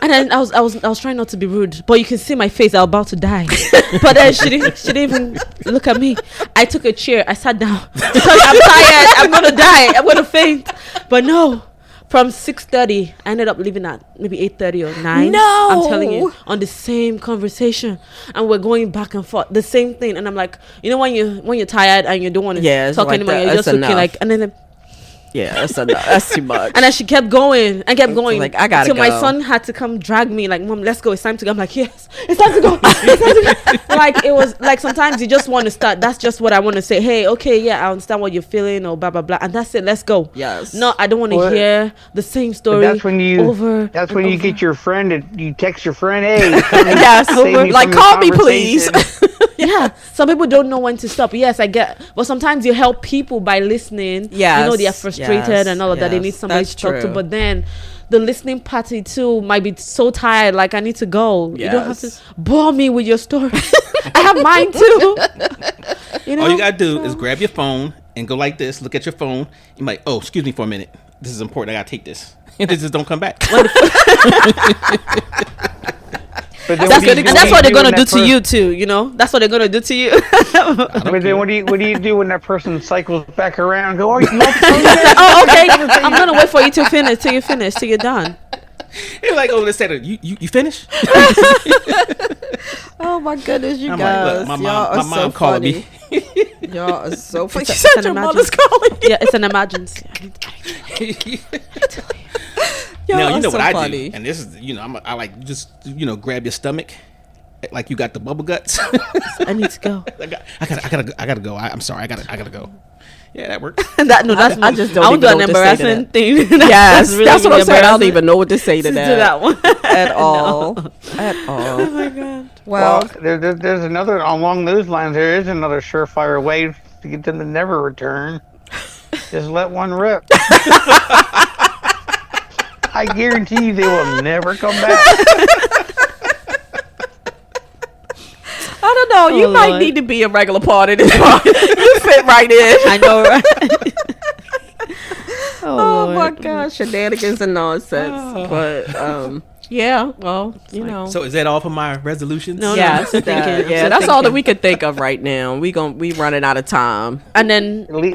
C: And then I was trying not to be rude, but you can see my face. I was about to die, but then she didn't even look at me. I took a chair. I sat down because I'm tired. I'm gonna die. I'm gonna faint. But no, from 6:30, I ended up leaving at maybe 8:30 or 9.
B: No.
C: I'm telling you, on the same conversation, and we're going back and forth, the same thing. And I'm like, you know, when you're tired and you don't want to
B: Yeah, it's
C: talk
B: like
C: anymore,
B: that.
C: you're just
B: That's
C: looking
B: enough.
C: like, and then.
B: Yeah, that's enough. That's too much.
C: And then she kept going and kept going.
B: like, I gotta
C: So my
B: go.
C: son had to come drag me, like, Mom, let's go. It's time to go. I'm like, yes, it's time to go. It's time to go. Like, it was like sometimes you just want to start. That's just what I want to say. Hey, okay, yeah, I understand what you're feeling or blah, blah, blah. And that's it. Let's go.
B: Yes.
C: No, I don't want to
D: Well,
C: hear the same story
D: That's when you.
C: over.
D: That's
C: and
D: when you
C: over.
D: get your friend. You text your friend, hey.
B: Yes.
D: save me
B: Like,
D: from the
B: call me, please.
D: conversation."
C: Yeah, some people don't know when to stop. Yes, I get. But sometimes you help people by listening.
B: Yes,
C: you know, they are frustrated
B: yes,
C: and all of that. They
B: yes,
C: need somebody
B: that's
C: to talk to.
B: true.
C: But then the listening party too might be so tired. Like, I need to go. You don't have to
B: Yes.
C: bore me with your story. I have mine too. You know,
A: All you gotta do is grab your phone and go like this. Look at your phone. You might, oh, excuse me for a minute. This is important. I gotta take this. And just don't come back.
D: But then
C: that's
D: what do you-
C: and that's what they're
D: when
C: gonna do
D: that
C: to you too. You know, that's what they're gonna do to you.
D: But then what do you do when that person cycles back around? And go, oh, you love
C: Oh, okay. I'm gonna wait for you to finish till you finish till you're done.
A: You're like, oh, let's say that you finished?
B: Oh my goodness, you
A: I'm like,
B: guys.
A: look,
B: Y'all
A: my
B: are
A: mom
B: so
A: calling
B: funny.
A: me.
B: Y'all are so funny. She
C: It's
B: said
C: an
B: your
C: emergency.
B: mother's calling you.
C: Yeah, it's an emergency.
B: Y'all
A: Now, you
B: are
A: know
B: so
A: what I
B: funny.
A: do, and this is, I like just, grab your stomach, like you got the bubble guts.
C: I need to go.
A: I gotta go. I'm sorry. I gotta go. Yeah, that works.
C: That's
B: I just don't
C: I
B: even
C: would do
B: know
C: an
B: what to say to
C: embarrassing
B: that.
C: thing.
B: Yes,
C: really,
B: that's what
C: really
B: I'm saying. I don't
C: embarrassing.
B: even know what to say to
C: To
B: that,
C: do that one.
B: at all. At all.
C: Oh my god.
B: Well,
D: there's another, along those lines, there is another surefire way to get them to never return. Just let one rip. I guarantee you they will never come back.
B: I don't know. You
C: Oh,
B: might
C: Lord.
B: need to be a regular part of this part. You fit right in.
C: I know, right?
B: Oh
C: Lord.
B: my gosh, shenanigans and nonsense. But yeah, well, you know.
A: So is that all for my resolutions?
C: No,
B: yeah,
C: still thinking. I'm
B: yeah,
C: still
B: that's all that
C: thinking.
B: we could think of right now. We running out of time.
C: And then
D: Leave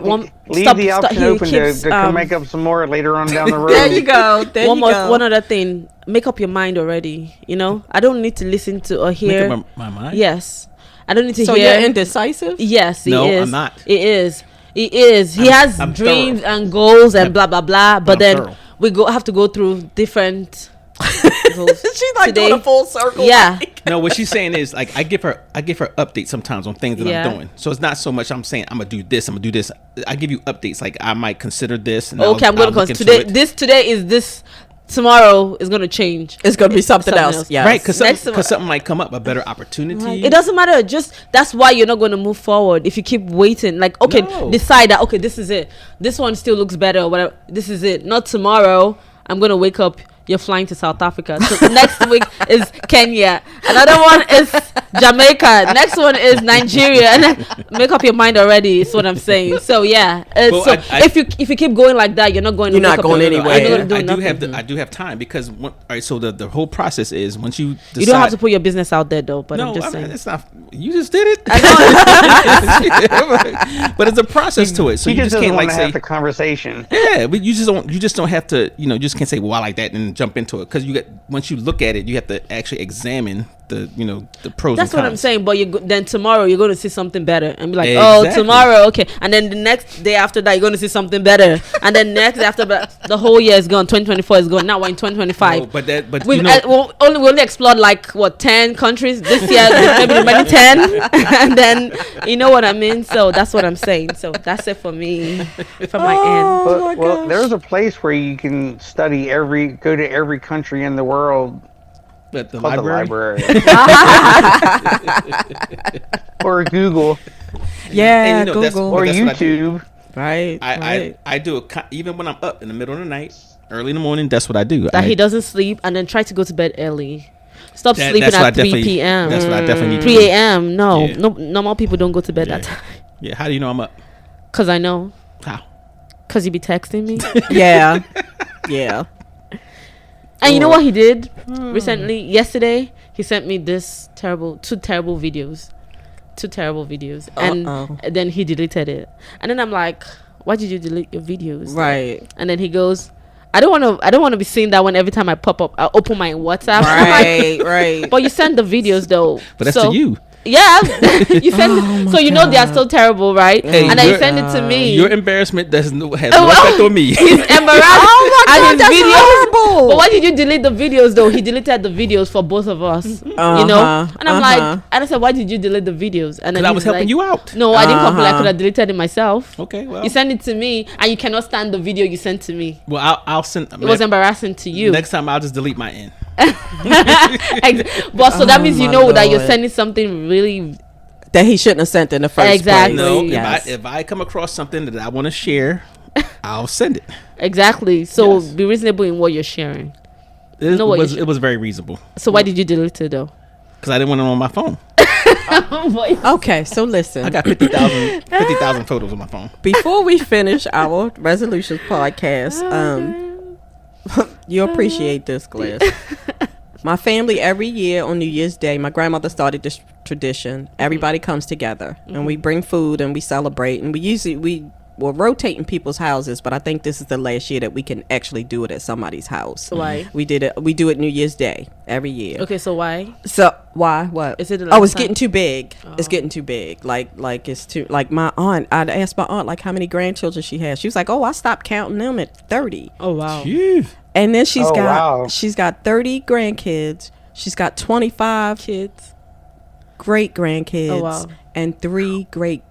C: stop,
D: the option
C: he
D: open
C: keeps,
D: to come make up some more later on down the road.
B: There you go. There
C: one
B: you
C: more,
B: go.
C: one other thing. Make up your mind already. You know, I don't need to listen to or
A: Make
C: hear.
A: up my mind.
C: Yes, I don't need to
B: So
C: hear.
B: you're indecisive?
C: Yes, he
A: No,
C: is.
A: I'm not.
C: It is. He is. He has
A: I'm
C: dreams
A: thorough.
C: and goals and blah blah blah. But
A: I'm
C: then
A: thorough.
C: we have to go through different. goals.
B: She's like
C: Today-
B: doing a full circle.
C: Yeah.
B: like-
A: No, what she's saying is like I give her updates sometimes on things that
C: Yeah.
A: I'm doing. So it's not so much I'm saying I'm gonna do this, I'm gonna do this. I give you updates like I might consider this. And
C: Okay, I'm gonna
A: look
C: because
A: into
C: today
A: it.
C: today is this. Tomorrow is gonna change.
B: It's gonna be something else. Yeah.
A: Right, because
C: Next
A: something might come up, a better opportunity.
C: It doesn't matter. Just that's why you're not going to move forward if you keep waiting. Like, okay,
A: No.
C: decide that. Okay, this is it. This one still looks better. Or whatever. This is it. Not tomorrow. I'm gonna wake up. You're flying to South Africa. So next week is Kenya. Another one is Jamaica. Next one is Nigeria. And then make up your mind already. Is what I'm saying. So yeah.
A: Well,
C: so
A: I-
C: if you keep going like that, you're not going.
B: You're
C: to
B: not
C: make up
B: going
C: your-
B: anywhere.
C: you're not gonna do nothing.
A: I do have time because all right. So the whole process is once you decide,
C: You don't have to put your business out there though. But
A: no,
C: I'm just saying.
A: it's not. You just did it.
C: I
A: But it's a process to it. So
D: He
A: you
D: just
A: just
D: doesn't
A: can't
D: want
A: like
D: to have
A: say,
D: the conversation.
A: yeah. But you just don't have to. You just can't say, well, I like that and jump into it because you get once you look at it, you have to actually examine the pros.
C: That's
A: and
C: what I'm
A: cons.
C: saying. But then tomorrow you're going to see something better and be like,
A: Exactly.
C: oh, tomorrow, okay. And then the next day after that, you're going to see something better. And then next day after that, the whole year is gone. 2024 is gone. Now we're in 2025.
A: No, but
C: We only explored like 10 countries this year, maybe remaining 10, and then you know what I mean. So that's what I'm saying. So that's it for me, from my end.
D: Well, there's a place where you can go to every country in the world.
A: But the
D: called
A: library.
D: the library. Or Google.
B: Yeah,
A: And,
B: Google.
D: Or
A: that's what I do.
D: YouTube.
B: Right.
A: I do it even when I'm up in the middle of the night, early in the morning. That's what I do.
C: That he doesn't sleep and then try to go to bed early. Stop sleeping
A: that's what I
C: at 3
A: definitely-
C: p.m.
A: That's what I definitely need to
C: 3
A: do.
C: a.m. No,
A: Yeah.
C: no, normal people don't go to bed
A: Yeah.
C: that time.
A: Yeah. How do you know I'm up?
C: Cause I know.
A: How?
C: Cause you be texting me.
B: Yeah. Yeah.
C: And you know what he did recently? Yesterday, he sent me two terrible videos, and then he deleted it. And then I'm like, why did you delete your videos?
B: Right.
C: And then he goes, I don't want to be seeing that one every time I open my WhatsApp. I'm like,
B: Right.
C: but you send the videos though.
B: Mm-hmm.
A: But that's to you.
C: Yeah, you send. So you know they are still terrible, right?
A: Hey,
C: and then you
A: your-
C: send it to me.
A: Your embarrassment has no
C: Oh,
A: effect on me.
C: He's embarrassed.
B: Oh my
C: at
B: God,
C: his
B: that's
C: videos.
B: horrible.
C: But why did you delete the videos though? He deleted the videos for both of us. You know? And I'm like, and I said, why did you delete the videos? And then
A: Because I was
C: he's
A: helping
C: like,
A: you out.
C: No, I didn't complain. I could have deleted it myself.
A: Okay, well.
C: You send it to me, and you cannot stand the video you sent to me.
A: Well, I'll send.
C: It was embarrassing to you.
A: Next time, I'll just delete my end.
C: But so that means you
B: my
C: know that you're
B: Lord.
C: sending something really.
B: That he shouldn't have sent in the first
C: Exactly.
B: place.
A: No,
B: Yes.
A: if I come across something that I want to share, I'll send it.
C: Exactly. So
A: Yes.
C: be reasonable in what you're sharing.
A: It
C: know what
A: was
C: you
A: it was very reasonable
C: So why did you delete it though?
A: because I didn't want it on my phone.
B: Okay, so listen.
A: I got 50,000 photos on my phone.
B: Before we finish our resolutions podcast, you appreciate this, Glass. My family every year on New Year's Day, my grandmother started this tradition. Everybody comes together and we bring food and we celebrate. And we're rotating people's houses, but I think this is the last year that we can actually do it at somebody's house.
C: Why?
B: We do it New Year's Day every year.
C: Okay, so why?
B: So why? What?
C: Is it the
B: Oh,
C: last
B: it's
C: time?
B: getting too big. It's getting too big. Like it's too. Like my aunt. I'd asked my aunt like how many grandchildren she has. She was like, oh, I stopped counting them at 30.
C: Oh wow.
A: Phew.
B: And then she's
D: wow.
B: got 30 grandkids. She's got 25
C: Kids.
B: great grandkids.
C: Oh, wow.
B: And 3 great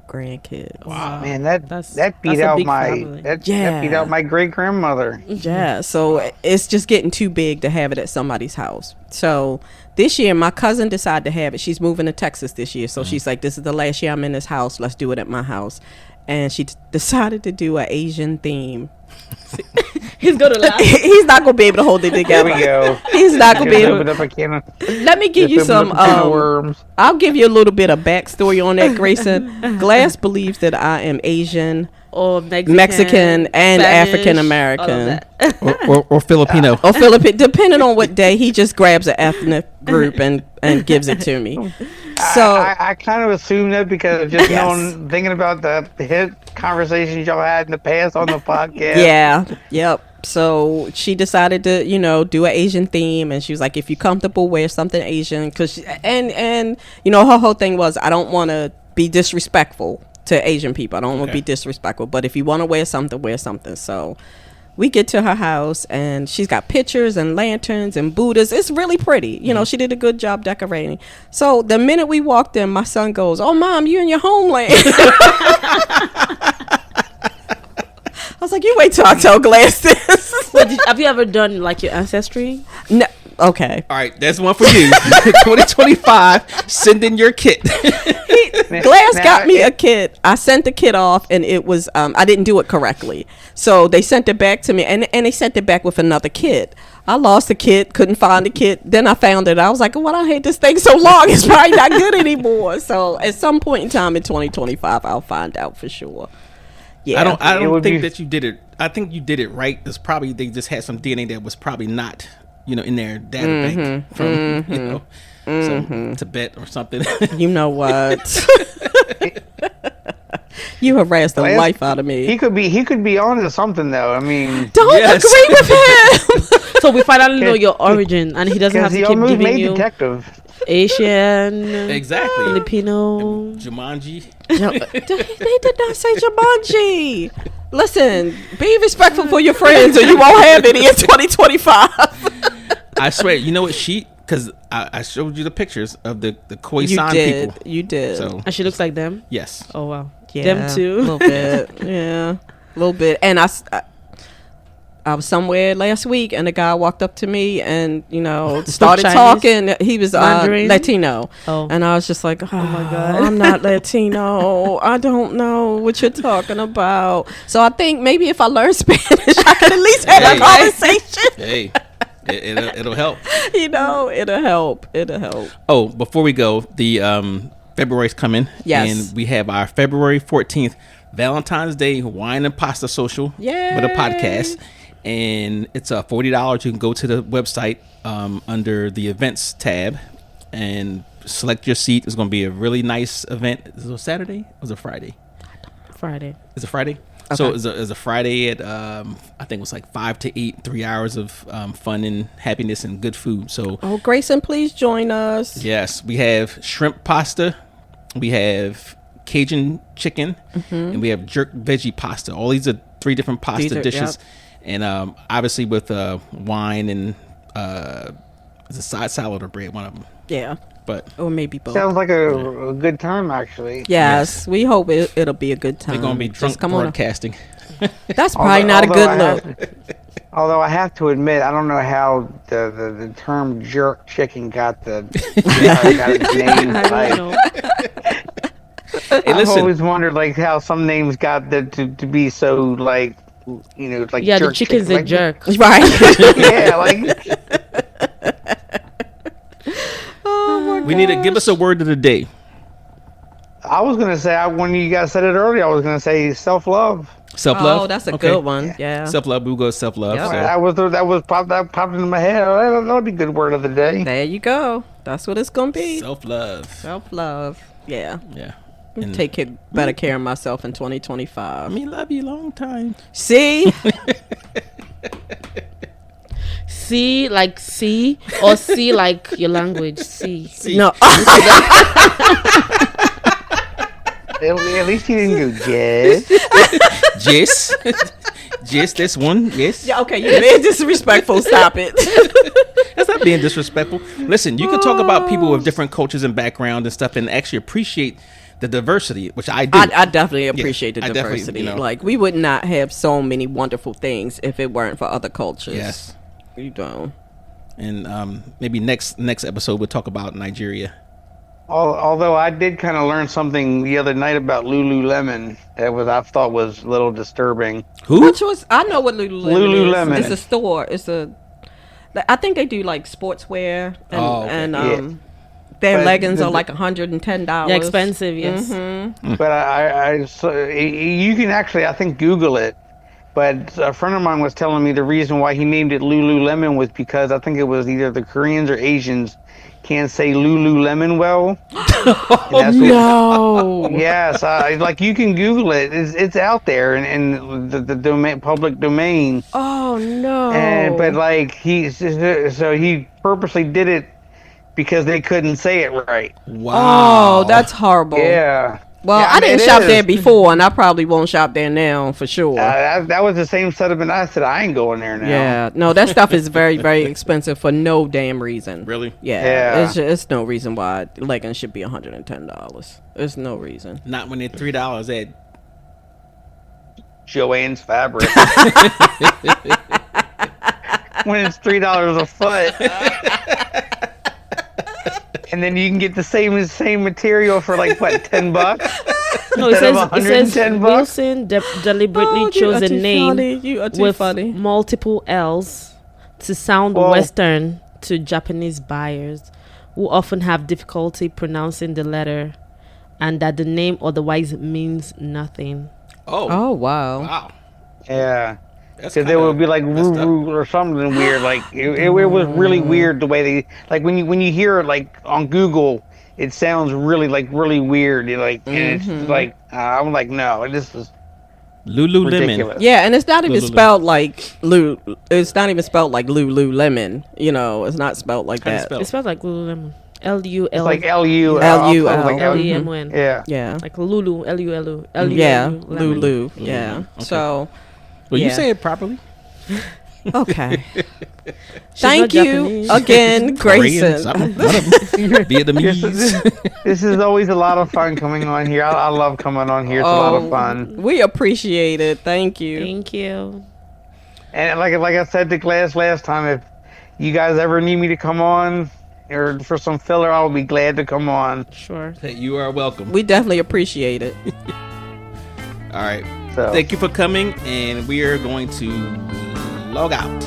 B: grandkids.
A: Wow.
D: Man, that
C: That's
D: beat
C: a
D: out
C: big
D: my
C: family.
D: that
B: Yeah.
D: beat out my great grandmother.
B: Yeah, so it's just getting too big to have it at somebody's house. So this year, my cousin decided to have it. She's moving to Texas this year, so she's like, "This is the last year I'm in this house. Let's do it at my house." And she decided to do an Asian theme.
C: He's gonna laugh.
B: He's not gonna be able to hold it
D: There
B: together.
D: we go.
B: He's not gonna be
D: Just
B: able.
D: open up a can of,
B: Let me give you
D: just open
B: some.
D: up a can of worms.
B: I'll give you a little bit of backstory on that, Grayson. Glass believes that I am Asian,
C: Or
B: Mexican, and
C: Spanish,
B: African
C: all of
B: American.
C: that.
A: Or Filipino.
B: or Philippine, depending on what day. He just grabs an ethnic group and gives it to me. So
D: I kind of assumed that because just knowing, thinking about the hit conversations y'all had in the past on the podcast.
B: yeah, yep. So she decided to, do an Asian theme, and she was like, "If you're comfortable, wear something Asian." And her whole thing was, I don't want to be disrespectful to Asian people. I don't want to be disrespectful, but if you want to wear something, wear something. So we get to her house, and she's got pictures and lanterns and Buddhas. It's really pretty. She did a good job decorating. So the minute we walked in, my son goes, "Oh, Mom, you in your homeland." I was like, "You wait till I tell Glass this."
C: Wait, have you ever done like your ancestry?
B: No. Okay.
A: All right, that's one for you. 2025, send in your kit.
B: Glass got me a kit. I sent the kit off, and it was I didn't do it correctly, so they sent it back to me, and they sent it back with another kit. I lost the kit, couldn't find the kit. Then I found it. I was like, "Well, I hate this thing so long. It's probably not good anymore." So at some point in time in 2025, I'll find out for sure. Yeah,
A: I
D: It
A: don't
D: would
A: think
D: be-
A: that you did it. I think you did it right. It's probably they just had some DNA that was probably not, in their data bank from, some Tibet or something.
B: you know what? You harassed the
D: Glass-
B: life out of me.
D: He could be onto something though. I mean,
B: Don't
A: Yes.
B: agree with him.
C: So we finally know your origin, and he doesn't have to
D: he
C: keep
D: almost
C: giving
D: made
C: you
D: detective.
C: Asian,
A: Exactly.
C: Filipino.
A: Jumanji.
B: They did not say Jumanji. Listen, be respectful for your friends, or you won't have any in 2025.
A: I swear, you know what because I showed you the pictures of the Khoisan people.
B: You did.
A: So
C: And she looks like them.
A: yes.
C: Oh wow.
B: Yeah,
C: Them too.
B: A little bit. Yeah, a little bit. And I was somewhere last week, and a guy walked up to me and, started
C: Chinese?
B: talking. He was
C: Mandarin?
B: Latino.
C: Oh.
B: And I was just like, oh
C: my God.
B: I'm not Latino. I don't know what you're talking about. So I think maybe if I learn Spanish, I can at least have a conversation.
A: Hey, it'll help.
B: It'll help. It'll help.
A: Oh, before we go, the February's coming.
B: Yes.
A: And we have our February 14th Valentine's Day Wine and Pasta Social
B: Yay.
A: with a podcast. And it's $40. You can go to the website under the events tab and select your seat. It's going to be a really nice event. Is it a Saturday? Or is it Friday?
C: Friday.
A: Is it Friday?
B: Okay.
A: So it's a Friday at I think it was like 5 to 8, 3 hours of fun and happiness and good food. So
B: Oh, Grayson, please join us.
A: yes, we have shrimp pasta, we have Cajun chicken, and we have jerk veggie pasta. All these are 3 different pasta dishes, and obviously with wine and it's a side salad or bread, one of them.
B: Yeah.
A: But
B: Or maybe both.
D: Sounds like a good time, actually.
B: Yes, we hope it'll be a good time.
A: they're gonna be drunk
B: Just come on.
A: broadcasting.
B: That's probably not a good look.
D: Although I have to admit, I don't know how the term jerk chicken got got its name.
C: I don't know.
A: Hey,
D: I've
A: listen.
D: always wondered how some names got to be so like
C: Yeah,
D: jerk
C: the chicken's
D: chicken.
C: a jerk.
B: Right.
D: Yeah,
A: We need to give us a word of the day.
D: I was gonna say when you guys said it earlier, I was gonna say self-love.
A: Self-love.
B: Oh, that's a
A: Okay.
B: good one. Yeah.
A: Self-love. We'll go with self-love.
B: Yep.
A: So.
D: That popped into my head. That'll be a good word of the day.
B: There you go. That's what it's gonna be.
A: Self-love.
B: Self-love. Yeah.
A: Yeah. And
B: Take better care of myself in 2025.
A: I mean, love you long time.
B: See?
C: C like C, or C like your language. C.
B: No.
D: At least you didn't go yes.
A: Jess. Jess, this one. Yes.
B: Yeah, okay, you're being disrespectful. Stop it.
A: That's not being disrespectful. Listen, you can talk about people with different cultures and background and stuff and actually appreciate the diversity, which I do.
B: I definitely appreciate the
A: I definitely,
B: diversity. Like, we would not have so many wonderful things if it weren't for other cultures.
A: Yes.
B: You know.
A: And maybe next episode we'll talk about Nigeria.
D: Although I did kind of learn something the other night about Lululemon that I thought was a little disturbing.
A: Who?
B: Which was, I know what Lululemon is.
D: Lululemon.
B: It's a store. I think they do like sportswear and,
A: Oh, okay.
B: and their
D: But
B: leggings are like $110.
C: Yeah, expensive. Yes.
D: But you can actually, I think, Google it. But a friend of mine was telling me the reason why he named it Lululemon was because I think it was either the Koreans or Asians can't say Lululemon well.
B: No.
D: Yes, you can Google it. It's out there in the domain, public domain.
B: Oh no.
D: But he purposely did it because they couldn't say it right.
A: Wow.
B: Oh, that's horrible.
D: Yeah.
B: Well,
D: Yeah,
B: I didn't
D: it
B: shop
D: is.
B: there before, and I probably won't shop there now for sure.
D: That was the same sentiment. I said I ain't going there now.
B: Yeah, no, that stuff is very, very expensive for no damn reason.
A: Really?
B: Yeah. It's no reason why leggings should be $110. There's no reason.
A: Not when they're $3 at
D: Joanne's Fabric. When it's $3 a foot. And then you can get the same material for like what, $10?
C: No, it
D: Instead of
C: says
D: $110?
C: Wilson deliberately
B: Oh, you
C: chose
B: are
C: a
B: too
C: name
B: funny. You are too
C: with
B: funny.
C: multiple L's to sound
D: Whoa.
C: Western to Japanese buyers who often have difficulty pronouncing the letter, and that the name otherwise means nothing.
B: Oh wow.
A: Wow.
D: Yeah.
A: That's
D: Because they
A: kinda
D: would be like
A: messed up.
D: woo or something weird. Like it was really weird the way they like when you hear it like on Google, it sounds really weird. You're like and it's like I'm like no, this is
A: Lululemon.
D: ridiculous.
B: Yeah, and it's not even
A: Lululemon.
B: spelled like Lou. It's not even spelled like Lululemon. You know, it's not spelled like
A: How's it
B: that.
A: spelled?
C: It smells like Lululemon. L-U-L.
D: It's like L-U.
B: L-U-L.
D: Like
C: L-E-M-O-N.
D: Yeah.
B: Yeah,
C: Like Lulu. L-U-L-U. L-U-L-U.
B: yeah,
C: lemon.
B: Lulu. Yeah.
A: Okay.
B: So,
A: Well, you
B: yeah.
A: say it properly.
B: okay.
C: She's
B: Thank
C: not
B: you
C: Japanese.
B: again,
A: Korean,
B: Grayson.
A: something, one of them. Vietnamese.
D: This is always a lot of fun coming on here. I love coming on here. It's a lot of fun.
B: We appreciate it. Thank you.
C: Thank you.
D: And like I said to Glass last time, if you guys ever need me to come on or for some filler, I'll be glad to come on.
C: Sure.
A: Hey, you are welcome.
B: We definitely appreciate it.
A: All right.
D: So
A: Thank you for coming, and we are going to log out.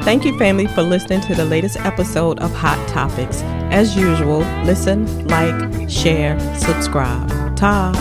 B: Thank you, family, for listening to the latest episode of Hot Topics. As usual, listen, like, share, subscribe. Ta.